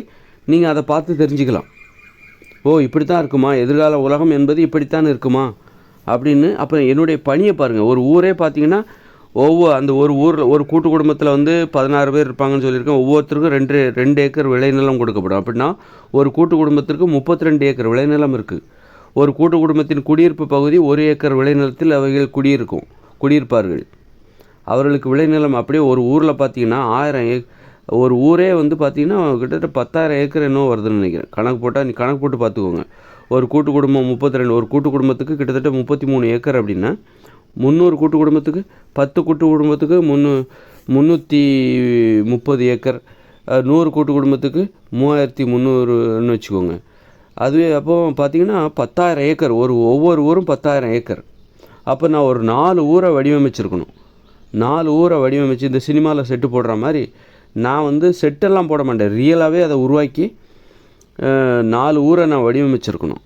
A: நீங்கள் அதை பார்த்து தெரிஞ்சுக்கலாம். ஓ, இப்படித்தான் இருக்குமா, எதிர்கால உலகம் என்பது இப்படித்தான் இருக்குமா அப்படின்னு. அப்போ என்னுடைய பணியை பாருங்கள். ஒரு ஊரே பார்த்தீங்கன்னா அந்த ஒரு ஊரில் ஒரு கூட்டு குடும்பத்தில் வந்து 16 பேர் இருப்பாங்கன்னு சொல்லியிருக்கேன். ஒவ்வொருத்தருக்கும் 2 ஏக்கர் விளைநிலம் கொடுக்கப்படும். அப்படின்னா ஒரு கூட்டு குடும்பத்திற்கு 32 ஏக்கர் விளைநிலம் இருக்குது. ஒரு கூட்டு குடும்பத்தின் குடியிருப்பு பகுதி 1 ஏக்கர் விளைநிலத்தில் அவைகள் குடியிருப்பார்கள். அவர்களுக்கு விளைநிலம் அப்படியே ஒரு ஊரில் பார்த்தீங்கன்னா 1000 ஒரு ஊரே வந்து பார்த்திங்கன்னா கிட்டத்தட்ட 10,000 ஏக்கர் என்னவோ வருதுன்னு நினைக்கிறேன். கணக்கு போட்டால் கணக்கு போட்டு பார்த்துக்கோங்க. ஒரு கூட்டு குடும்பம் 32, ஒரு கூட்டு குடும்பத்துக்கு கிட்டத்தட்ட 33 ஏக்கர். அப்படின்னா 300 கூட்டு குடும்பத்துக்கு 10 கூட்டு குடும்பத்துக்கு 330 ஏக்கர். 100 கூட்டு குடும்பத்துக்கு 3300ன்னு வச்சுக்கோங்க. அதுவே அப்போது பார்த்திங்கன்னா 10,000 ஏக்கர். ஒவ்வொரு ஊரும் 10,000 ஏக்கர். அப்போ நான் ஒரு 4 ஊரை வடிவமைச்சிருக்கணும். 4 ஊரை வடிவமைச்சு இந்த சினிமாவில் செட்டு போடுற மாதிரி நான் வந்து செட்டெல்லாம் போட மாட்டேன். ரியலாகவே அதை உருவாக்கி 4 ஊரை நான் வடிவமைச்சிருக்கணும்.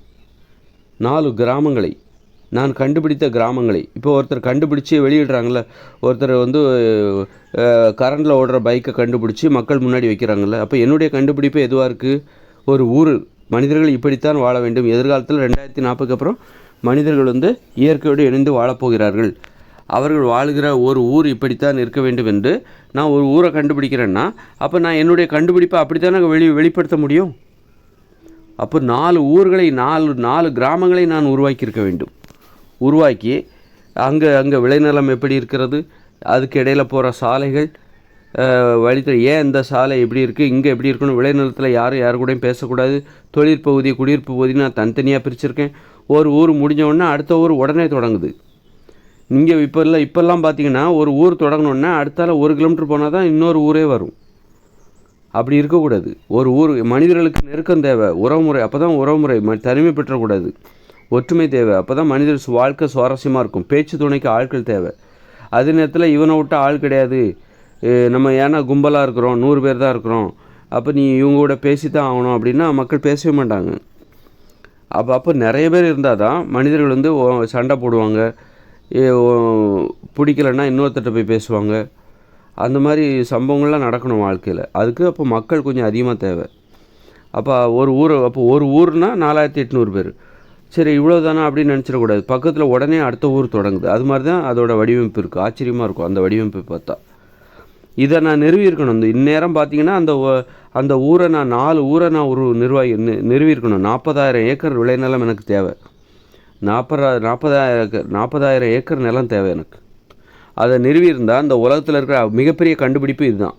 A: 4 கிராமங்களை, நான் கண்டுபிடித்த கிராமங்களை. இப்போ ஒருத்தர் கண்டுபிடிச்சி வெளியிடுறாங்கள, ஒருத்தர் வந்து கரண்டில் ஓடுற பைக்கை கண்டுபிடிச்சி மக்கள் முன்னாடி வைக்கிறாங்கள்ல. அப்போ என்னுடைய கண்டுபிடிப்பு எதுவாக இருக்குது? ஒரு ஊர், மனிதர்கள் இப்படித்தான் வாழ வேண்டும். எதிர்காலத்தில் 2040க்கு அப்புறம் மனிதர்கள் வந்து இயற்கையோடு இணைந்து வாழப்போகிறார்கள். அவர்கள் வாழ்கிற ஒரு ஊர் இப்படித்தான் இருக்க வேண்டும் என்று நான் ஒரு ஊரை கண்டுபிடிக்கிறேன்னா, அப்போ நான் என்னுடைய கண்டுபிடிப்பை அப்படித்தான் வெளிப்படுத்த முடியும். அப்போ 4 ஊர்களை, 4 கிராமங்களை நான் உருவாக்கியிருக்க வேண்டும். உருவாக்கி அங்கே விளைநிலம் எப்படி இருக்கிறது, அதுக்கு இடையில் போகிற சாலைகள், வழித்தல், ஏன் இந்த சாலை எப்படி இருக்குது, இங்கே எப்படி இருக்கணும், விளைநிலத்தில் யாரு கூடயும் பேசக்கூடாது, தொழிற்பகுதி குடியிருப்பு பகுதி நான் தனித்தனியாக பிரிச்சுருக்கேன். ஒரு ஊர் முடிஞ்ச அடுத்த ஊர் உடனே தொடங்குது. இங்கே இப்போல்லாம் பார்த்தீங்கன்னா ஒரு ஊர் தொடங்கணுன்னா அடுத்தால 1 கிலோமீட்டர் போனால் தான் இன்னொரு ஊரே வரும். அப்படி இருக்கக்கூடாது. ஒரு ஊர், மனிதர்களுக்கு நெருக்கம் தேவை, உறவுமுறை. அப்போ தான் உறவுமுறை தனிமை பெற்றக்கூடாது, ஒற்றுமை தேவை. அப்போ தான் மனிதர் வாழ்க்கை சுவாரஸ்யமாக இருக்கும். பேச்சு துணைக்கு ஆட்கள் தேவை. அதே நேரத்தில் இவனை விட்ட ஆள் கிடையாது, நம்ம ஏன்னா கும்பலாக இருக்கிறோம், 100 பேர் தான் இருக்கிறோம், அப்போ நீ இவங்க கூட பேசி தான் ஆகணும் அப்படின்னா மக்கள் பேசவே மாட்டாங்க. அப்போ நிறைய பேர் இருந்தால் தான் மனிதர்கள் வந்து சண்டை போடுவாங்க, பிடிக்கலைன்னா இன்னொருத்தட்ட போய் பேசுவாங்க. அந்த மாதிரி சம்பவங்கள்லாம் நடக்கணும் வாழ்க்கையில். அதுக்கு அப்போ மக்கள் கொஞ்சம் அதிகமாக தேவை. அப்போ ஒரு ஊர்னால் 4800 பேர். சரி, இவ்வளோ தானே அப்படின்னு நினச்சிடக்கூடாது. பக்கத்தில் உடனே அடுத்த ஊர் தொடங்குது. அது மாதிரி தான் அதோட வடிவமைப்பு இருக்குது. ஆச்சரியமாக இருக்கும் அந்த வடிவமைப்பு பார்த்தா. இதை நான் நிறுவியிருக்கணும். இந்நேரம் பார்த்தீங்கன்னா அந்த ஊரை நான் 4 ஊரை நான் ஒரு நிறுவியிருக்கணும். 40,000 ஏக்கர் விளைநிலம் எனக்கு தேவை. 40,000 ஏக்கர் நிலம் தேவை எனக்கு. அதை நிறுவியிருந்தால் இந்த உலகத்தில் இருக்கிற மிகப்பெரிய கண்டுபிடிப்பு இதுதான்.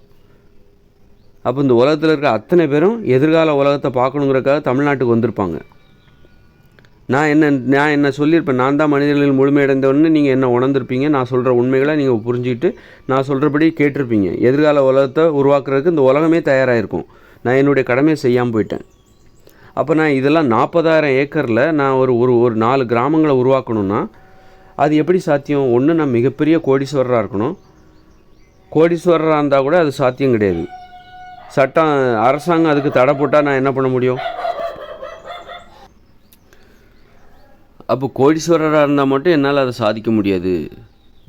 A: அப்போ இந்த உலகத்தில் இருக்கிற அத்தனை பேரும் எதிர்கால உலகத்தை பார்க்கணுங்கிறக்காக தமிழ்நாட்டுக்கு வந்திருப்பாங்க. நான் என்ன சொல்லியிருப்பேன், நான் தான் மனிதர்களில் முழுமையடைந்தவன்னு நீங்கள் என்ன உணர்ந்திருப்பீங்க. நான் சொல்கிற உண்மைகளை நீங்கள் புரிஞ்சுக்கிட்டு நான் சொல்கிறபடி கேட்டிருப்பீங்க. எதிர்கால உலகத்தை உருவாக்குறதுக்கு இந்த உலகமே தயாராகிருக்கும். நான் என்னுடைய கடமையை செய்யாமல் போயிட்டேன். அப்போ நான் இதெல்லாம் 40,000 ஏக்கரில் நான் ஒரு 4 கிராமங்களை உருவாக்கணும்னா அது எப்படி சாத்தியம்? ஒன்று, நான் மிகப்பெரிய கோடீஸ்வரராக இருக்கணும். கோடீஸ்வரராக இருந்தால் கூட அது சாத்தியம் கிடையாது. அரசாங்கம் அதுக்கு தடை போட்டால் நான் என்ன பண்ண முடியும்? அப்போ கோடீஸ்வரராக இருந்தால் மட்டும் என்னால் அதை சாதிக்க முடியாது.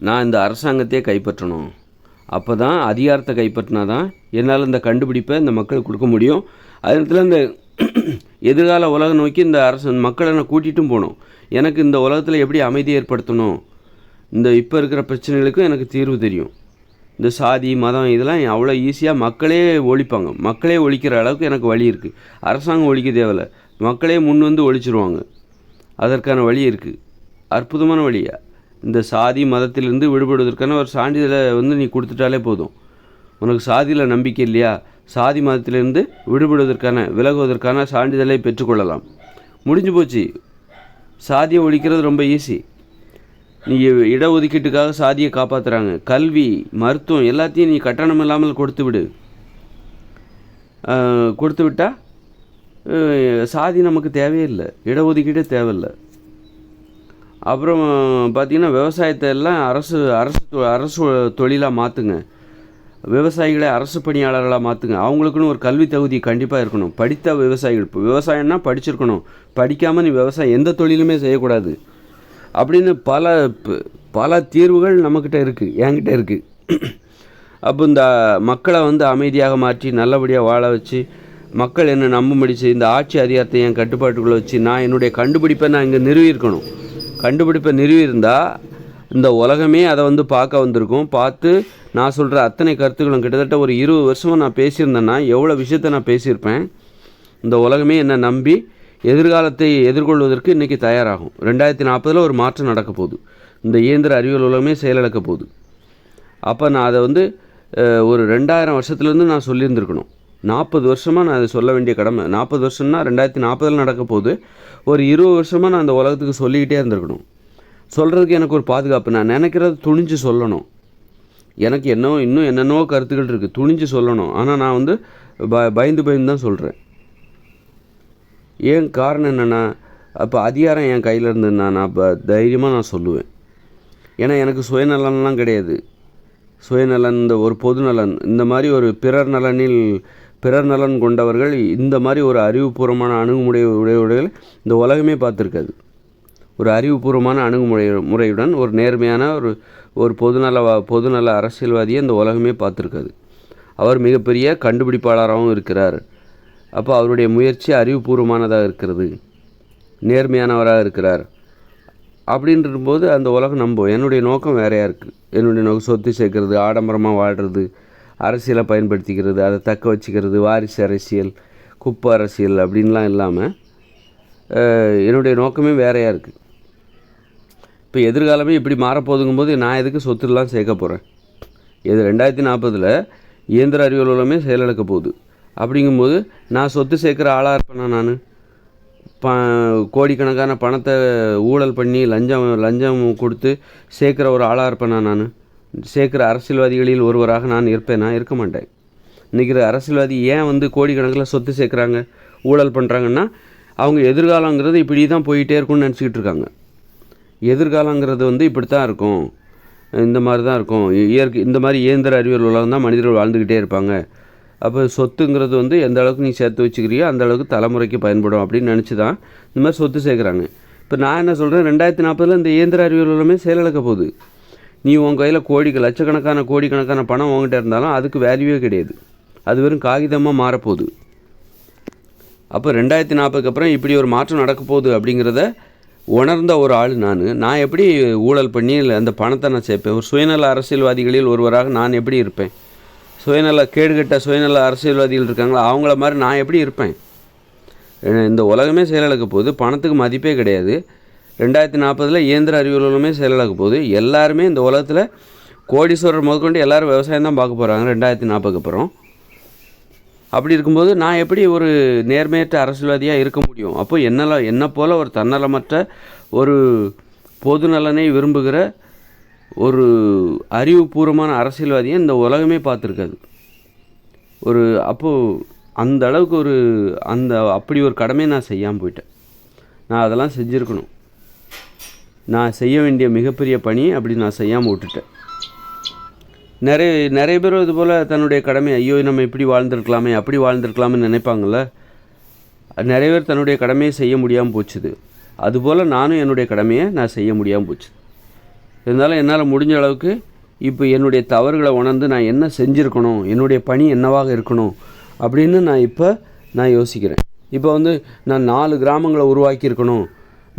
A: நான் இந்த அரசாங்கத்தையே கைப்பற்றணும். அப்போ தான் அதிகாரத்தை கைப்பற்றினா தான் என்னால் இந்த கண்டுபிடிப்பை இந்த மக்களுக்கு கொடுக்க முடியும். அதே நேரத்தில் இந்த எதிர்கால உலகம் நோக்கி இந்த மக்களை நான் கூட்டிகிட்டும் போகணும். எனக்கு இந்த உலகத்தில் எப்படி அமைதியை ஏற்படுத்தணும், இந்த இப்போ இருக்கிற பிரச்சனைகளுக்கும் எனக்கு தீர்வு தெரியும். இந்த சாதி மதம் இதெல்லாம் அவ்வளோ ஈஸியாக மக்களே ஒழிப்பாங்க. மக்களே ஒழிக்கிற அளவுக்கு எனக்கு வழி இருக்குது. அரசாங்கம் ஒழிக்க தேவையில்லை, மக்களே முன் வந்து ஒழிச்சிருவாங்க. அதற்கான வழி இருக்குது, அற்புதமான வழியா. இந்த சாதி மதத்திலிருந்து விடுபடுவதற்கான ஒரு சான்றிதழை வந்து நீ கொடுத்துட்டாலே போதும். உனக்கு சாதியில் நம்பிக்கை இல்லையா, சாதி மதத்திலிருந்து விலகுவதற்கான சான்றிதழை பெற்றுக்கொள்ளலாம். முடிஞ்சு போச்சு. சாதியை ஒழிக்கிறது ரொம்ப ஈஸி. நீ இடஒதுக்கீட்டுக்காக சாதியை காப்பாற்றுறாங்க. கல்வி, மருத்துவம் எல்லாத்தையும் நீ கட்டணம் இல்லாமல் கொடுத்து விட்டால் சாதி நமக்கு தேவையில்லை, இடஒதுக்கீடே தேவையில்லை. அப்புறம் பார்த்திங்கன்னா விவசாயத்தை எல்லாம் அரசு தொழிலாக மாற்றுங்க. விவசாயிகளை அரசு பணியாளர்களாக மாற்றுங்க. அவங்களுக்குன்னு ஒரு கல்வி தகுதி கண்டிப்பாக இருக்கணும். படித்த விவசாயிகள், இப்போ விவசாயம்னா படிச்சிருக்கணும். படிக்காமல் நீ விவசாயம் எந்த தொழிலுமே செய்யக்கூடாது அப்படின்னு பல தீர்வுகள் நம்மக்கிட்ட இருக்குது, என்கிட்ட இருக்குது. அப்போ இந்த மக்களை அமைதியாக மாற்றி நல்லபடியாக வாழ வச்சு மக்கள் என்னை நம்பும்படி செய்து இந்த ஆட்சி அதிகாரத்தை என் கட்டுப்பாட்டுக்குள்ளே வச்சு நான் என்னுடைய கண்டுபிடிப்பை நான் இங்கே நிறுவியிருக்கணும். கண்டுபிடிப்பை நிறுவியிருந்தால் இந்த உலகமே அதை பார்க்க வந்திருக்கும். பார்த்து நான் சொல்கிற அத்தனை கருத்துக்களும் கிட்டத்தட்ட ஒரு 20 வருஷமாக நான் பேசியிருந்தேன்னா எவ்வளோ விஷயத்தை நான் பேசியிருப்பேன். இந்த உலகமே என்னை நம்பி எதிர்காலத்தை எதிர்கொள்வதற்கு இன்றைக்கி தயாராகும். 2040 ஒரு மாற்றம் நடக்க போகுது. இந்த இயந்திர அறிவியல் உலகமே செயலிழக்க போகுது. அப்போ நான் அதை ஒரு 2000 வருஷத்துலேருந்து நான் சொல்லியிருந்துருக்கணும். 40 வருஷமாக நான் அதை சொல்ல வேண்டிய கடமை. 40 வருஷம்னா 2040 நடக்க போகுது. ஒரு 20 வருஷமாக நான் அந்த உலகத்துக்கு சொல்லிக்கிட்டே இருந்திருக்கணும். சொல்கிறதுக்கு எனக்கு ஒரு பாதுகாப்பு. நான் நினைக்கிறத துணிஞ்சு சொல்லணும். எனக்கு இன்னும் என்னென்னோ கருத்துக்கள் இருக்குது, துணிஞ்சு சொல்லணும். ஆனால் நான் பயந்து தான் சொல்கிறேன். ஏன் காரணம் என்னென்னா, அப்போ அதிகாரம் என் கையில் இருந்ததுன்னா நான் இப்போ தைரியமாக நான் சொல்லுவேன். ஏன்னா எனக்கு சுயநலன்லாம் கிடையாது. சுயநலன், இந்த ஒரு பொதுநலன், இந்த மாதிரி ஒரு பிறர் நலன் கொண்டவர்கள் இந்த மாதிரி ஒரு அறிவுபூர்வமான அணுகுமுறையுடையவர்கள் இந்த உலகமே பார்த்துருக்காது. ஒரு அறிவுபூர்வமான முறையுடன் ஒரு நேர்மையான ஒரு பொதுநல அரசியல்வாதியை இந்த உலகமே பார்த்துருக்காது. அவர் மிகப்பெரிய கண்டுபிடிப்பாளராகவும் இருக்கிறார். அப்போ அவருடைய முயற்சி அறிவுபூர்வமானதாக இருக்கிறது, நேர்மையானவராக இருக்கிறார். அப்படின்றபோது அந்த உலகம் என்னுடைய நோக்கம் வேறையாக இருக்குது. என்னுடைய நோக்கம் சொத்து சேர்க்கறது, ஆடம்பரமாக வாழ்கிறது, அரசியலை பயன்படுத்திக்கிறது, அதை தக்க வச்சுக்கிறது, வாரிசு அரசியல், குப்பை அரசியல் அப்படின்லாம் இல்லாமல் என்னுடைய நோக்கமே வேறையாக இருக்குது. இப்போ எதிர்காலமே இப்படி மாறப்போகுதுங்கும்போது நான் எதுக்கு சொத்துலாம் சேர்க்க போகிறேன்? 2040 இயந்திர அறிவியல் உலகமே செயலிழக்க போகுது. அப்படிங்கும்போது நான் சொத்து சேர்க்குற ஆளாக இருப்பேனா? நான் கோடிக்கணக்கான பணத்தை ஊழல் பண்ணி லஞ்சம் கொடுத்து சேர்க்குற ஒரு ஆளாக இருப்பேனா? நான் சேர்க்குற அரசியல்வாதிகளில் ஒருவராக நான் இருப்பேனா? இருக்க மாட்டேன். இன்றைக்கி அரசியல்வாதி ஏன் கோடிக்கணக்கில் சொத்து சேர்க்குறாங்க, ஊழல் பண்ணுறாங்கன்னா, அவங்க எதிர்காலங்கிறது இப்படி தான் போயிட்டே இருக்கும்னு நினச்சிக்கிட்டு இருக்காங்க. எதிர்காலங்கிறது இப்படி தான் இருக்கும், இந்த மாதிரி தான் இருக்கும், இந்த மாதிரி இயந்திர அறிவியல் உலகம் தான் மனிதர்கள் வாழ்ந்துக்கிட்டே இருப்பாங்க. அப்போ சொத்துங்கிறது எந்த அளவுக்கு நீ சேர்த்து வச்சுக்கிறியோ அந்த அளவுக்கு தலைமுறைக்கு பயன்படும் அப்படின்னு நினச்சி தான் இந்த மாதிரி சொத்து சேர்க்குறாங்க. இப்போ நான் என்ன சொல்கிறேன், 2040 இந்த இயந்திர அறிவியல் உலகமே செயலிழக்க போகுது. நீ உன் கையில் கோடிக்கணக்கான பணம் உங்ககிட்ட இருந்தாலும் அதுக்கு வேல்யூவே கிடையாது. அது வெறும் காகிதமாக மாறப்போகுது. அப்போ 2040 அப்புறம் இப்படி ஒரு மாற்றம் நடக்க போகுது அப்படிங்கிறத உணர்ந்த ஒரு ஆள் நான் எப்படி ஊழல் பண்ணி அந்த பணத்தை நான் சேர்ப்பேன்? ஒரு சுயநல அரசியல்வாதிகளில் ஒருவராக நான் எப்படி இருப்பேன்? கேடுகட்ட சுயநல அரசியல்வாதிகள் இருக்காங்களா, அவங்கள மாதிரி நான் எப்படி இருப்பேன்? இந்த உலகமே செயலிழக்க போகுது. பணத்துக்கு மதிப்பே கிடையாது. 2040 இயந்திர அறிவியல் உலகமே செயலிழக்க போகுது. எல்லாருமே இந்த உலகத்தில் கோடீஸ்வரர் முதற்கொண்டு எல்லோரும் விவசாயம் தான் பார்க்க போகிறாங்க 2040 அப்புறம். அப்படி இருக்கும்போது நான் எப்படி ஒரு நேர்மையற்ற அரசியல்வாதியாக இருக்க முடியும்? அப்போ என்ன போல் ஒரு தன்னலமற்ற ஒரு பொதுநலனை விரும்புகிற ஒரு அறிவுபூர்வமான அரசியல்வாதியை இந்த உலகமே பார்த்துருக்காது. அப்போது அந்த அளவுக்கு அப்படி ஒரு கடமையை நான் செய்யாமல் போயிட்டேன். நான் அதெல்லாம் செஞ்சுருக்கணும். நான் செய்ய வேண்டிய மிகப்பெரிய பணி அப்படி நான் செய்யாமல் விட்டுட்டேன். நிறைய பேர் இது போல் தன்னுடைய கடமை, ஐயோ நம்ம இப்படி வாழ்ந்துருக்கலாமே அப்படி வாழ்ந்துருக்கலாமே நினைப்பாங்கள்ல. நிறைய பேர் தன்னுடைய கடமையை செய்ய முடியாமல் போச்சுது. அதுபோல் நானும் என்னுடைய கடமையை நான் செய்ய முடியாமல் போச்சு. இருந்தாலும் என்னால் முடிஞ்ச அளவுக்கு இப்போ என்னுடைய தவறுகளை உணர்ந்து நான் என்ன செஞ்சுருக்கணும், என்னுடைய பணி என்னவாக இருக்கணும் அப்படின்னு நான் யோசிக்கிறேன். இப்போ நான் 4 கிராமங்களை உருவாக்கியிருக்கணும்.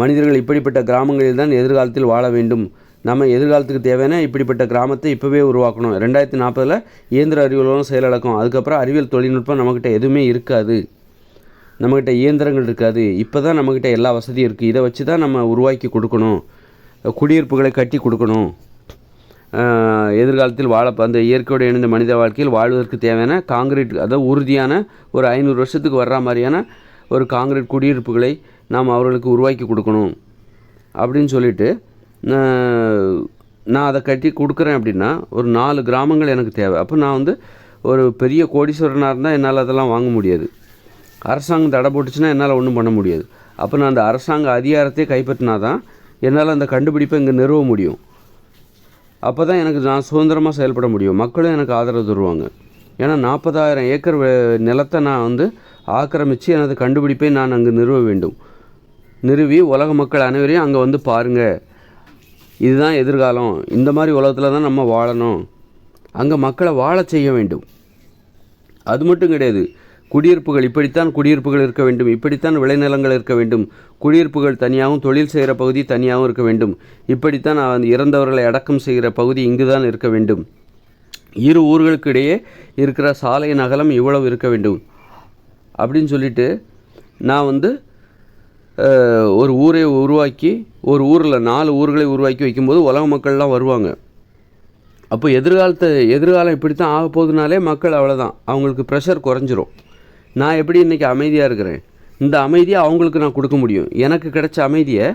A: மனிதர்கள் இப்படிப்பட்ட கிராமங்களில் தான் எதிர்காலத்தில் வாழ வேண்டும். நம்ம எதிர்காலத்துக்கு தேவையான இப்படிப்பட்ட கிராமத்தை இப்போவே உருவாக்கணும். 2040 இயந்திர அறிவியலும் செயலிழக்கும். அதுக்கப்புறம் அறிவியல் தொழில்நுட்பம் நம்மக்கிட்ட எதுவுமே இருக்காது. நம்மக்கிட்ட இயந்திரங்கள் இருக்காது. இப்போ தான் நம்மக்கிட்ட எல்லா வசதியும் இருக்குது. இதை வச்சு தான் நம்ம உருவாக்கி கொடுக்கணும், குடியிருப்புகளை கட்டி கொடுக்கணும். எதிர்காலத்தில் அந்த இயற்கையோடு இணைந்த மனித வாழ்க்கையில் வாழ்வதற்கு தேவையான காங்கிரீட், அதாவது உறுதியான ஒரு 500 வருஷத்துக்கு வர்ற மாதிரியான ஒரு காங்கிரீட் குடியிருப்புகளை நாம் அவர்களுக்கு உருவாக்கி கொடுக்கணும் அப்படின்னு சொல்லிட்டு நான் அதை கட்டி கொடுக்குறேன். அப்படின்னா ஒரு 4 கிராமங்கள் எனக்கு தேவை. அப்போ நான் ஒரு பெரிய கோடீஸ்வரனாக இருந்தால் என்னால் அதெல்லாம் வாங்க முடியாது. அரசாங்கம் தடை போட்டுச்சுன்னா என்னால் ஒன்றும் பண்ண முடியாது. அப்போ நான் அந்த அரசாங்க அதிகாரத்தை கைப்பற்றினா தான் என்னால் அந்த கண்டுபிடிப்பை இங்கே நிறுவ முடியும். அப்போ தான் நான் சுதந்திரமாக செயல்பட முடியும். மக்களும் எனக்கு ஆதரவு தருவாங்க. ஏன்னா 40,000 ஏக்கர் நிலத்தை நான் ஆக்கிரமித்து எனது கண்டுபிடிப்பை நான் அங்கு நிறுவ வேண்டும். நிறுவி உலக மக்கள் அனைவரையும் அங்கே பாருங்கள், இதுதான் எதிர்காலம், இந்த மாதிரி உலகத்தில் தான் நம்ம வாழணும், அங்கே மக்களை வாழ செய்ய வேண்டும். அது மட்டும் கிடையாது, குடியிருப்புகள் இப்படித்தான் குடியிருப்புகள் இருக்க வேண்டும், இப்படித்தான் விளைநிலங்கள் இருக்க வேண்டும், குடியிருப்புகள் தனியாகவும் தொழில் செய்கிற பகுதி தனியாகவும் இருக்க வேண்டும், இப்படித்தான் இறந்தவர்களை அடக்கம் செய்கிற பகுதி இங்கு தான் இருக்க வேண்டும், இரு ஊர்களுக்கு இடையே இருக்கிற சாலையின் அகலம் இவ்வளவு இருக்க வேண்டும் அப்படின்னு சொல்லிட்டு நான் ஒரு ஊரை உருவாக்கி, ஒரு ஊரில் 4 ஊர்களை உருவாக்கி வைக்கும்போது உலக மக்கள்லாம் வருவாங்க. அப்போ எதிர்காலம் இப்படி தான் ஆக போகுதுனாலே மக்கள் அவ்வளோதான், அவங்களுக்கு ப்ரெஷர் குறைஞ்சிரும். நான் எப்படி இன்றைக்கி அமைதியாக இருக்கிறேன், இந்த அமைதியை அவங்களுக்கு நான் கொடுக்க முடியும், எனக்கு கிடைச்ச அமைதியை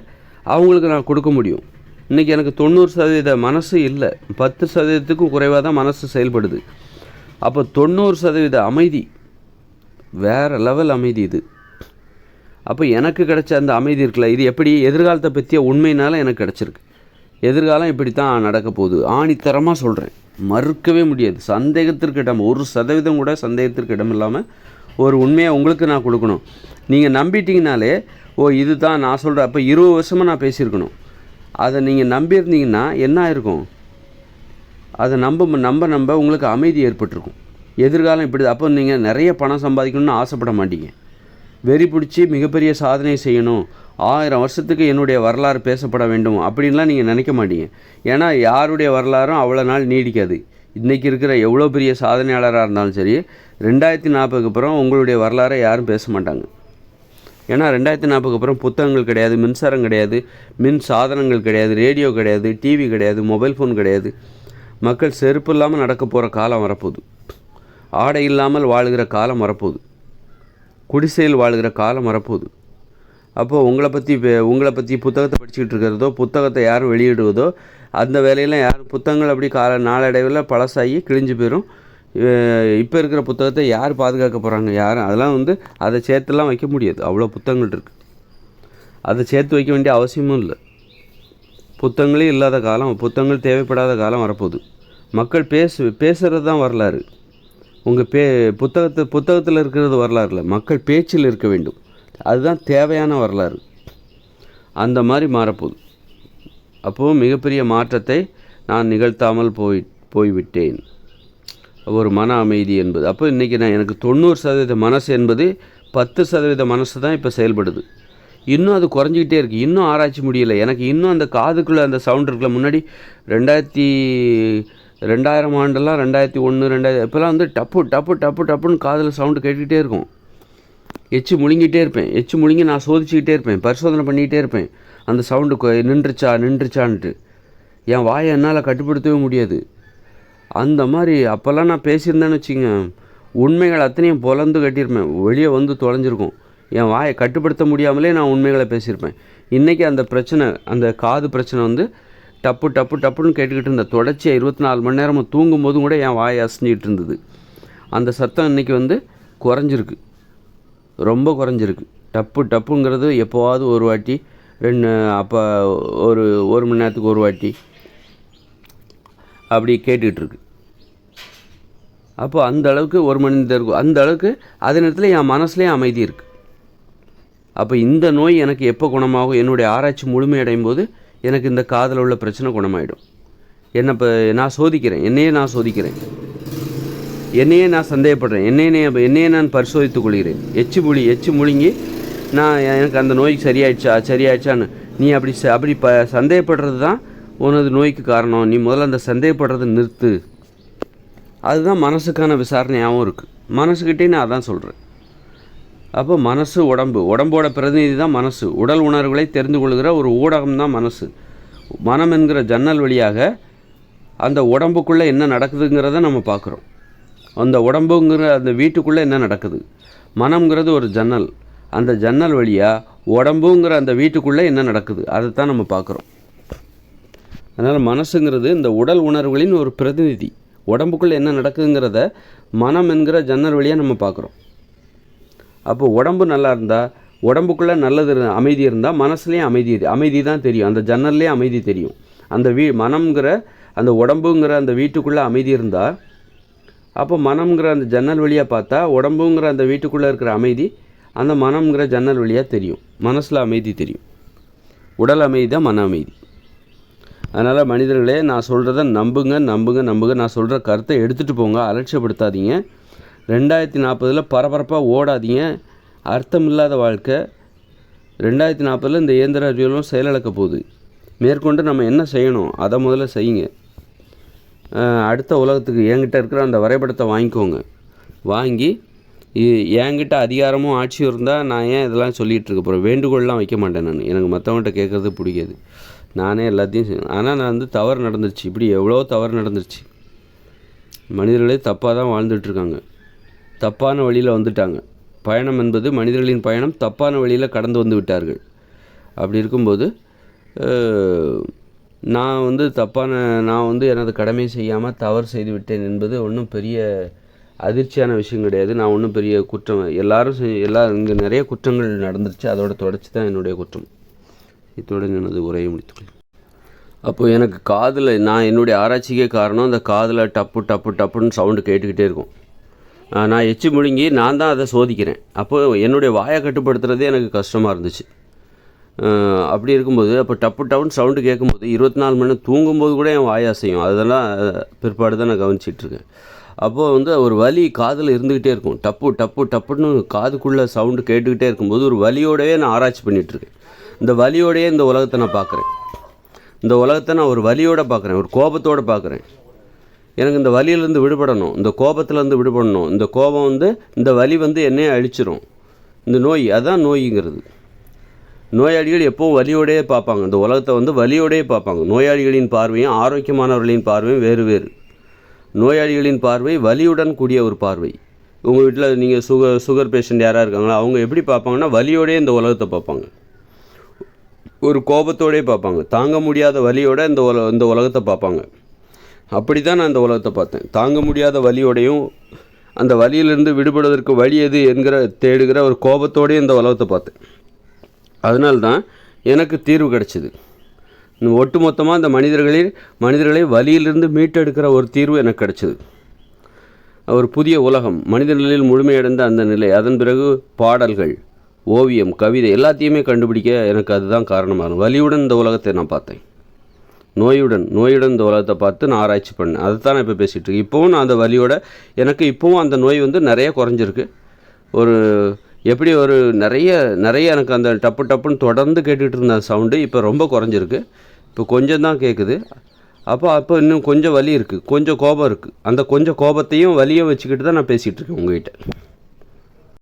A: அவங்களுக்கு நான் கொடுக்க முடியும். இன்றைக்கி எனக்கு 90% மனசு இல்லை, 10%க்கும் குறைவாக தான் மனசு செயல்படுது. அப்போ 90% அமைதி, வேறு லெவல் அமைதி இது. அப்போ எனக்கு கிடைச்ச அந்த அமைதி இருக்குல்ல, இது எப்படி எதிர்காலத்தை பற்றிய உண்மையினால் எனக்கு கிடச்சிருக்கு. எதிர்காலம் இப்படி தான் நடக்க போகுது, ஆணித்தரமாக சொல்கிறேன், மறுக்கவே முடியாது. சந்தேகத்திற்கு இடம், 1% கூட சந்தேகத்திற்கு இடம் இல்லாமல் ஒரு உண்மையை உங்களுக்கு நான் கொடுக்கணும். நீங்கள் நம்பிட்டீங்கனாலே இது தான் நான் சொல்கிறேன். அப்போ 20 வருஷமாக நான் பேசியிருக்கணும். அதை நீங்கள் நம்பியிருந்தீங்கன்னா என்ன ஆயிருக்கும், அதை நம்ப உங்களுக்கு அமைதி ஏற்பட்டிருக்கும். எதிர்காலம் இப்படி. அப்போ நீங்கள் நிறைய பணம் சம்பாதிக்கணும்னு ஆசைப்பட மாட்டீங்க. வெறி பிடிச்சி மிகப்பெரிய சாதனை செய்யணும், 1000 வருஷத்துக்கு என்னுடைய வரலாறு பேசப்பட வேண்டும் அப்படின்லாம் நீங்கள் நினைக்க மாட்டீங்க. ஏன்னா யாருடைய வரலாறும் அவ்வளோ நாள் நீடிக்காது. இன்றைக்கி இருக்கிற எவ்வளோ பெரிய சாதனையாளராக இருந்தாலும் சரி, 2040க்கு அப்புறம் உங்களுடைய வரலாறை யாரும் பேச மாட்டாங்க. ஏன்னா 2040க்கு அப்புறம் புத்தகங்கள் கிடையாது, மின்சாரம் கிடையாது, மின் சாதனங்கள் கிடையாது, ரேடியோ கிடையாது, டிவி கிடையாது, மொபைல் ஃபோன் கிடையாது. மக்கள் செருப்பு இல்லாமல் நடக்க போகிற காலம் வரப்போகுது, ஆடை இல்லாமல் வாழுகிற காலம் வரப்போகுது, குடிசையில் வாழுகிற காலம் வரப்போகுது. அப்போது உங்களை பற்றி புத்தகத்தை படிச்சுக்கிட்டு இருக்கிறதோ, புத்தகத்தை யாரும் வெளியிடுவதோ, அந்த வேலையெல்லாம் யாரும் புத்தகங்கள் அப்படி நாளடைவில் பழசாகி கிழிஞ்சு போயிடும். இப்போ இருக்கிற புத்தகத்தை யார் பாதுகாக்க போகிறாங்க, யாரும் அதெல்லாம் அதை சேர்த்துலாம் வைக்க முடியாது, அவ்வளோ புத்தகங்கள் இருக்குது. அதை சேர்த்து வைக்க வேண்டிய அவசியமும் இல்லை. புத்தகங்களே இல்லாத காலம், புத்தகங்கள் தேவைப்படாத காலம் வரப்போகுது. மக்கள் பேசுகிறது தான் வரலாறு. உங்கள் புத்தகத்தில் இருக்கிறது வரலாறு இல்லை, மக்கள் பேச்சில் இருக்க வேண்டும், அதுதான் தேவையான வரலாறு. அந்த மாதிரி மாறப்போகுது. அப்போது மிகப்பெரிய மாற்றத்தை நான் நிகழ்த்தாமல் போய்விட்டேன். ஒரு மன அமைதி என்பது. அப்போ இன்றைக்கி எனக்கு 90% மனசு என்பது 10% மனசு தான் இப்போ செயல்படுது. இன்னும் அது குறைஞ்சிக்கிட்டே இருக்குது, இன்னும் ஆராய்ச்சி முடியலை. எனக்கு இன்னும் அந்த காதுக்குள்ளே அந்த சவுண்ட் இருக்குல்ல, முன்னாடி 2000 ஆண்டெல்லாம் 2001 2000 இப்போலாம் டப்பு டப்பு டப்பு டப்புன்னு காதில் சவுண்டு கேட்டுக்கிட்டே இருக்கும். எச்சு முழுங்கிட்டே இருப்பேன், எச்சு முழுங்கி நான் சோதிச்சுக்கிட்டே இருப்பேன், பரிசோதனை பண்ணிக்கிட்டே இருப்பேன். அந்த சவுண்டு நின்றுச்சான்ட்டு என் வாயை என்னால் கட்டுப்படுத்தவே முடியாது. அந்த மாதிரி அப்போல்லாம் நான் பேசியிருந்தேன்னு வச்சுங்க, உண்மைகள் அத்தனையும் பொலந்து கட்டியிருப்பேன், வெளியே தொலைஞ்சிருக்கும். என் வாயை கட்டுப்படுத்த முடியாமலே நான் உண்மைகளை பேசியிருப்பேன். இன்றைக்கி அந்த பிரச்சனை, அந்த காது பிரச்சனை டப்பு டப்பு டப்புன்னு கேட்டுக்கிட்டு இருந்த தொடர்ச்சியாக 24 மணி நேரமும் தூங்கும்போதும் கூட என் வாயை அசைஞ்சிக்கிட்டு இருந்தது. அந்த சத்தம் இன்றைக்கி குறைஞ்சிருக்கு, ரொம்ப குறைஞ்சிருக்கு. டப்பு டப்புங்கிறது எப்போவாவது ஒரு வாட்டி, அப்போ ஒரு மணி நேரத்துக்கு ஒரு வாட்டி அப்படி கேட்டுக்கிட்டுருக்கு. அப்போ அந்த அளவுக்கு ஒரு மணி நேரம் இருக்கும். அந்த அளவுக்கு அதே நேரத்தில் என் மனசுலேயும் அமைதி இருக்குது. அப்போ இந்த நோய் எனக்கு எப்போ குணமாகும், என்னுடைய ஆராய்ச்சி முழுமையடையும் போது எனக்கு இந்த காதில் உள்ள பிரச்சனை குணமாயிடும். இப்போ நான் சோதிக்கிறேன், என்னையே நான் சந்தேகப்படுறேன், என்னையே நான் பரிசோதித்துக் கொள்கிறேன். எச்சு முழுங்கி எனக்கு அந்த நோய்க்கு சரியாயிடுச்சான்னு நீ அப்படி சந்தேகப்படுறது தான் உனது நோய்க்கு காரணம். நீ முதல்ல அந்த சந்தேகப்படுறதை நிறுத்து. அதுதான் மனசுக்கான விசாரணையாகவும் இருக்குது. மனசுக்கிட்டே நான் அதான் சொல்கிறேன். அப்போ மனசு, உடம்போட பிரதிநிதி தான் மனசு. உடல் உணர்வுகளை தெரிந்து கொள்கிற ஒரு ஊடகம் தான் மனசு. மனம் என்கிற ஜன்னல் வழியாக அந்த உடம்புக்குள்ளே என்ன நடக்குதுங்கிறத நம்ம பார்க்குறோம். அந்த உடம்புங்கிற அந்த வீட்டுக்குள்ளே என்ன நடக்குது, மனம்ங்கிறது ஒரு ஜன்னல், அந்த ஜன்னல் வழியாக உடம்புங்கிற அந்த வீட்டுக்குள்ளே என்ன நடக்குது அதை தான் நம்ம பார்க்குறோம். அதனால் மனசுங்கிறது இந்த உடல் உணர்வுகளின் ஒரு பிரதிநிதி. உடம்புக்குள்ளே என்ன நடக்குதுங்கிறத மனம் என்கிற ஜன்னல் வழியாக நம்ம பார்க்குறோம். அப்போ உடம்பு நல்லா இருந்தால், உடம்புக்குள்ளே நல்லது அமைதி இருந்தால் மனசுலேயும் அமைதி தான் தெரியும், அந்த ஜன்னல்லேயும் அமைதி தெரியும். அந்த மனம்ங்கிற அந்த உடம்புங்கிற அந்த வீட்டுக்குள்ளே அமைதி இருந்தால், அப்போ மனம்ங்கிற அந்த ஜன்னல் வழியாக பார்த்தா உடம்புங்கிற அந்த வீட்டுக்குள்ளே இருக்கிற அமைதி அந்த மனம்ங்கிற ஜன்னல் வழியாக தெரியும். மனசில் அமைதி தெரியும். உடல் அமைதி தான் மன அமைதி. அதனால் மனிதர்களே, நான் சொல்கிறத நம்புங்க நம்புங்க நம்புங்க. நான் சொல்கிற கருத்தை எடுத்துகிட்டு போங்க, அலட்சியப்படுத்தாதீங்க. 2040 பரபரப்பாக ஓடாதீங்க. அர்த்தமில்லாத வாழ்க்கை. 2040 இந்த இயந்திர அறிவியலும் செயலிழக்க போகுது. மேற்கொண்டு நம்ம என்ன செய்யணும் அதை முதல்ல செய்யுங்க. அடுத்த உலகத்துக்கு என்கிட்ட இருக்கிற அந்த வரைபடத்தை வாங்கிக்கோங்க. வாங்கி என்கிட்ட அதிகாரமும் ஆட்சியும் இருந்தால் நான் ஏன் இதெல்லாம் சொல்லிகிட்டு இருக்க போகிறேன்? வேண்டுகோள்லாம் வைக்க மாட்டேன். எனக்கு மற்றவங்கள்ட்ட கேட்குறது பிடிக்காது. நானே எல்லாத்தையும் ஆனால் நான் தவறு நடந்துருச்சு. இப்படி எவ்வளோ தவறு நடந்துருச்சு. மனிதர்களே தப்பாக தான் வாழ்ந்துட்டுருக்காங்க. தப்பான வழியில் வந்துட்டாங்க. பயணம் என்பது மனிதர்களின் பயணம் தப்பான வழியில் கடந்து வந்து விட்டார்கள். அப்படி இருக்கும்போது நான் எனது கடமை செய்யாமல் தவறு செய்து விட்டேன் என்பது ஒன்றும் பெரிய அதிர்ச்சியான விஷயம் கிடையாது. நான் ஒன்றும் பெரிய குற்றம் எல்லாரும் இங்கே நிறைய குற்றங்கள் நடந்துருச்சு. அதோட தொடர்ச்சி தான் என்னுடைய குற்றம். இத்துடன் எனது உரையை முடித்துக்கொள்கிறேன். அப்போது எனக்கு காதில் என்னுடைய ஆராய்ச்சிக்கே காரணம் அந்த காதில் டப்பு டப்பு டப்புன்னு சவுண்டு கேட்டுக்கிட்டே இருக்கும். நான் எச்சி முழுங்கி நான் தான் அதை சோதிக்கிறேன். அப்போது என்னுடைய வாயை கட்டுப்படுத்துறதே எனக்கு கஷ்டமாக இருந்துச்சு. அப்படி இருக்கும்போது அப்போ டப்பு டப்புன்னு சவுண்டு கேட்கும்போது 24 மணி நேரம் தூங்கும்போது கூட என் வாய் அசையும். அதெல்லாம் பிற்பாடு தான் நான் கவனிச்சிட்ருக்கேன். அப்போது ஒரு வலி காதில் இருந்துக்கிட்டே இருக்கும். டப்பு டப்பு டப்புன்னு காதுக்குள்ளே சவுண்டு கேட்டுக்கிட்டே இருக்கும்போது ஒரு வலியோடையே நான் ஆராய்ச்சி பண்ணிகிட்ருக்கேன். இந்த வலியோடையே இந்த உலகத்தை நான் பார்க்குறேன். இந்த உலகத்தை நான் ஒரு வலியோடு பார்க்குறேன், ஒரு கோபத்தோடு பார்க்குறேன். எனக்கு இந்த வலியிலேருந்து விடுபடணும், இந்த கோபத்துலேருந்து விடுபடணும். இந்த கோபம் இந்த வலி என்னையே அழிச்சிரும். இந்த நோய், அதான் நோய்ங்கிறது. நோயாளிகள் எப்போவும் வலியோடையே பார்ப்பாங்க. இந்த உலகத்தை வலியோடையே பார்ப்பாங்க. நோயாளிகளின் பார்வையும் ஆரோக்கியமானவர்களின் பார்வையும் வேறு வேறு. நோயாளிகளின் பார்வை வலியுடன் கூடிய ஒரு பார்வை. உங்கள் வீட்டில் நீங்கள் சுகர் பேஷண்ட் யாராக இருக்காங்களோ அவங்க எப்படி பார்ப்பாங்கன்னா வலியோடையே இந்த உலகத்தை பார்ப்பாங்க. ஒரு கோபத்தோடே பார்ப்பாங்க. தாங்க முடியாத வலியோட இந்த உலகத்தை பார்ப்பாங்க. அப்படி தான் நான் இந்த உலகத்தை பார்த்தேன். தாங்க முடியாத வலியோடையும் அந்த வலியிலிருந்து விடுபடுவதற்கு வழி எது தேடுகிற ஒரு கோபத்தோடையும் இந்த உலகத்தை பார்த்தேன். அதனால்தான் எனக்கு தீர்வு கிடைச்சிது. ஒட்டுமொத்தமாக இந்த மனிதர்களை வலியிலிருந்து மீட்டெடுக்கிற ஒரு தீர்வு எனக்கு கிடைச்சிது. ஒரு புதிய உலகம், மனிதர்களில் முழுமையடைந்த அந்த நிலை. அதன் பிறகு பாடல்கள், ஓவியம், கவிதை எல்லாத்தையுமே கண்டுபிடிக்க எனக்கு அதுதான் காரணமாகும். வலியுடன் இந்த உலகத்தை நான் பார்த்தேன். நோயுடன் இந்த உலகத்தை பார்த்து நான் ஆராய்ச்சி பண்ணேன். அதை தான் நான் இப்போ பேசிகிட்டு இருக்கேன். இப்போவும் நான் அந்த வலியோட எனக்கு இப்போவும் அந்த நோய் நிறைய குறைஞ்சிருக்கு. எப்படி நிறைய எனக்கு அந்த டப்பு டப்புன்னு தொடர்ந்து கேட்டுக்கிட்டு இருந்த சவுண்டு இப்போ ரொம்ப குறைஞ்சிருக்கு. இப்போ கொஞ்சம் தான் கேட்குது. அப்போ இன்னும் கொஞ்சம் வலி இருக்குது, கொஞ்சம் கோபம் இருக்குது. அந்த கொஞ்சம் கோபத்தையும் வலியும் வச்சுக்கிட்டு தான் நான் பேசிகிட்டு இருக்கேன் உங்கள்கிட்ட.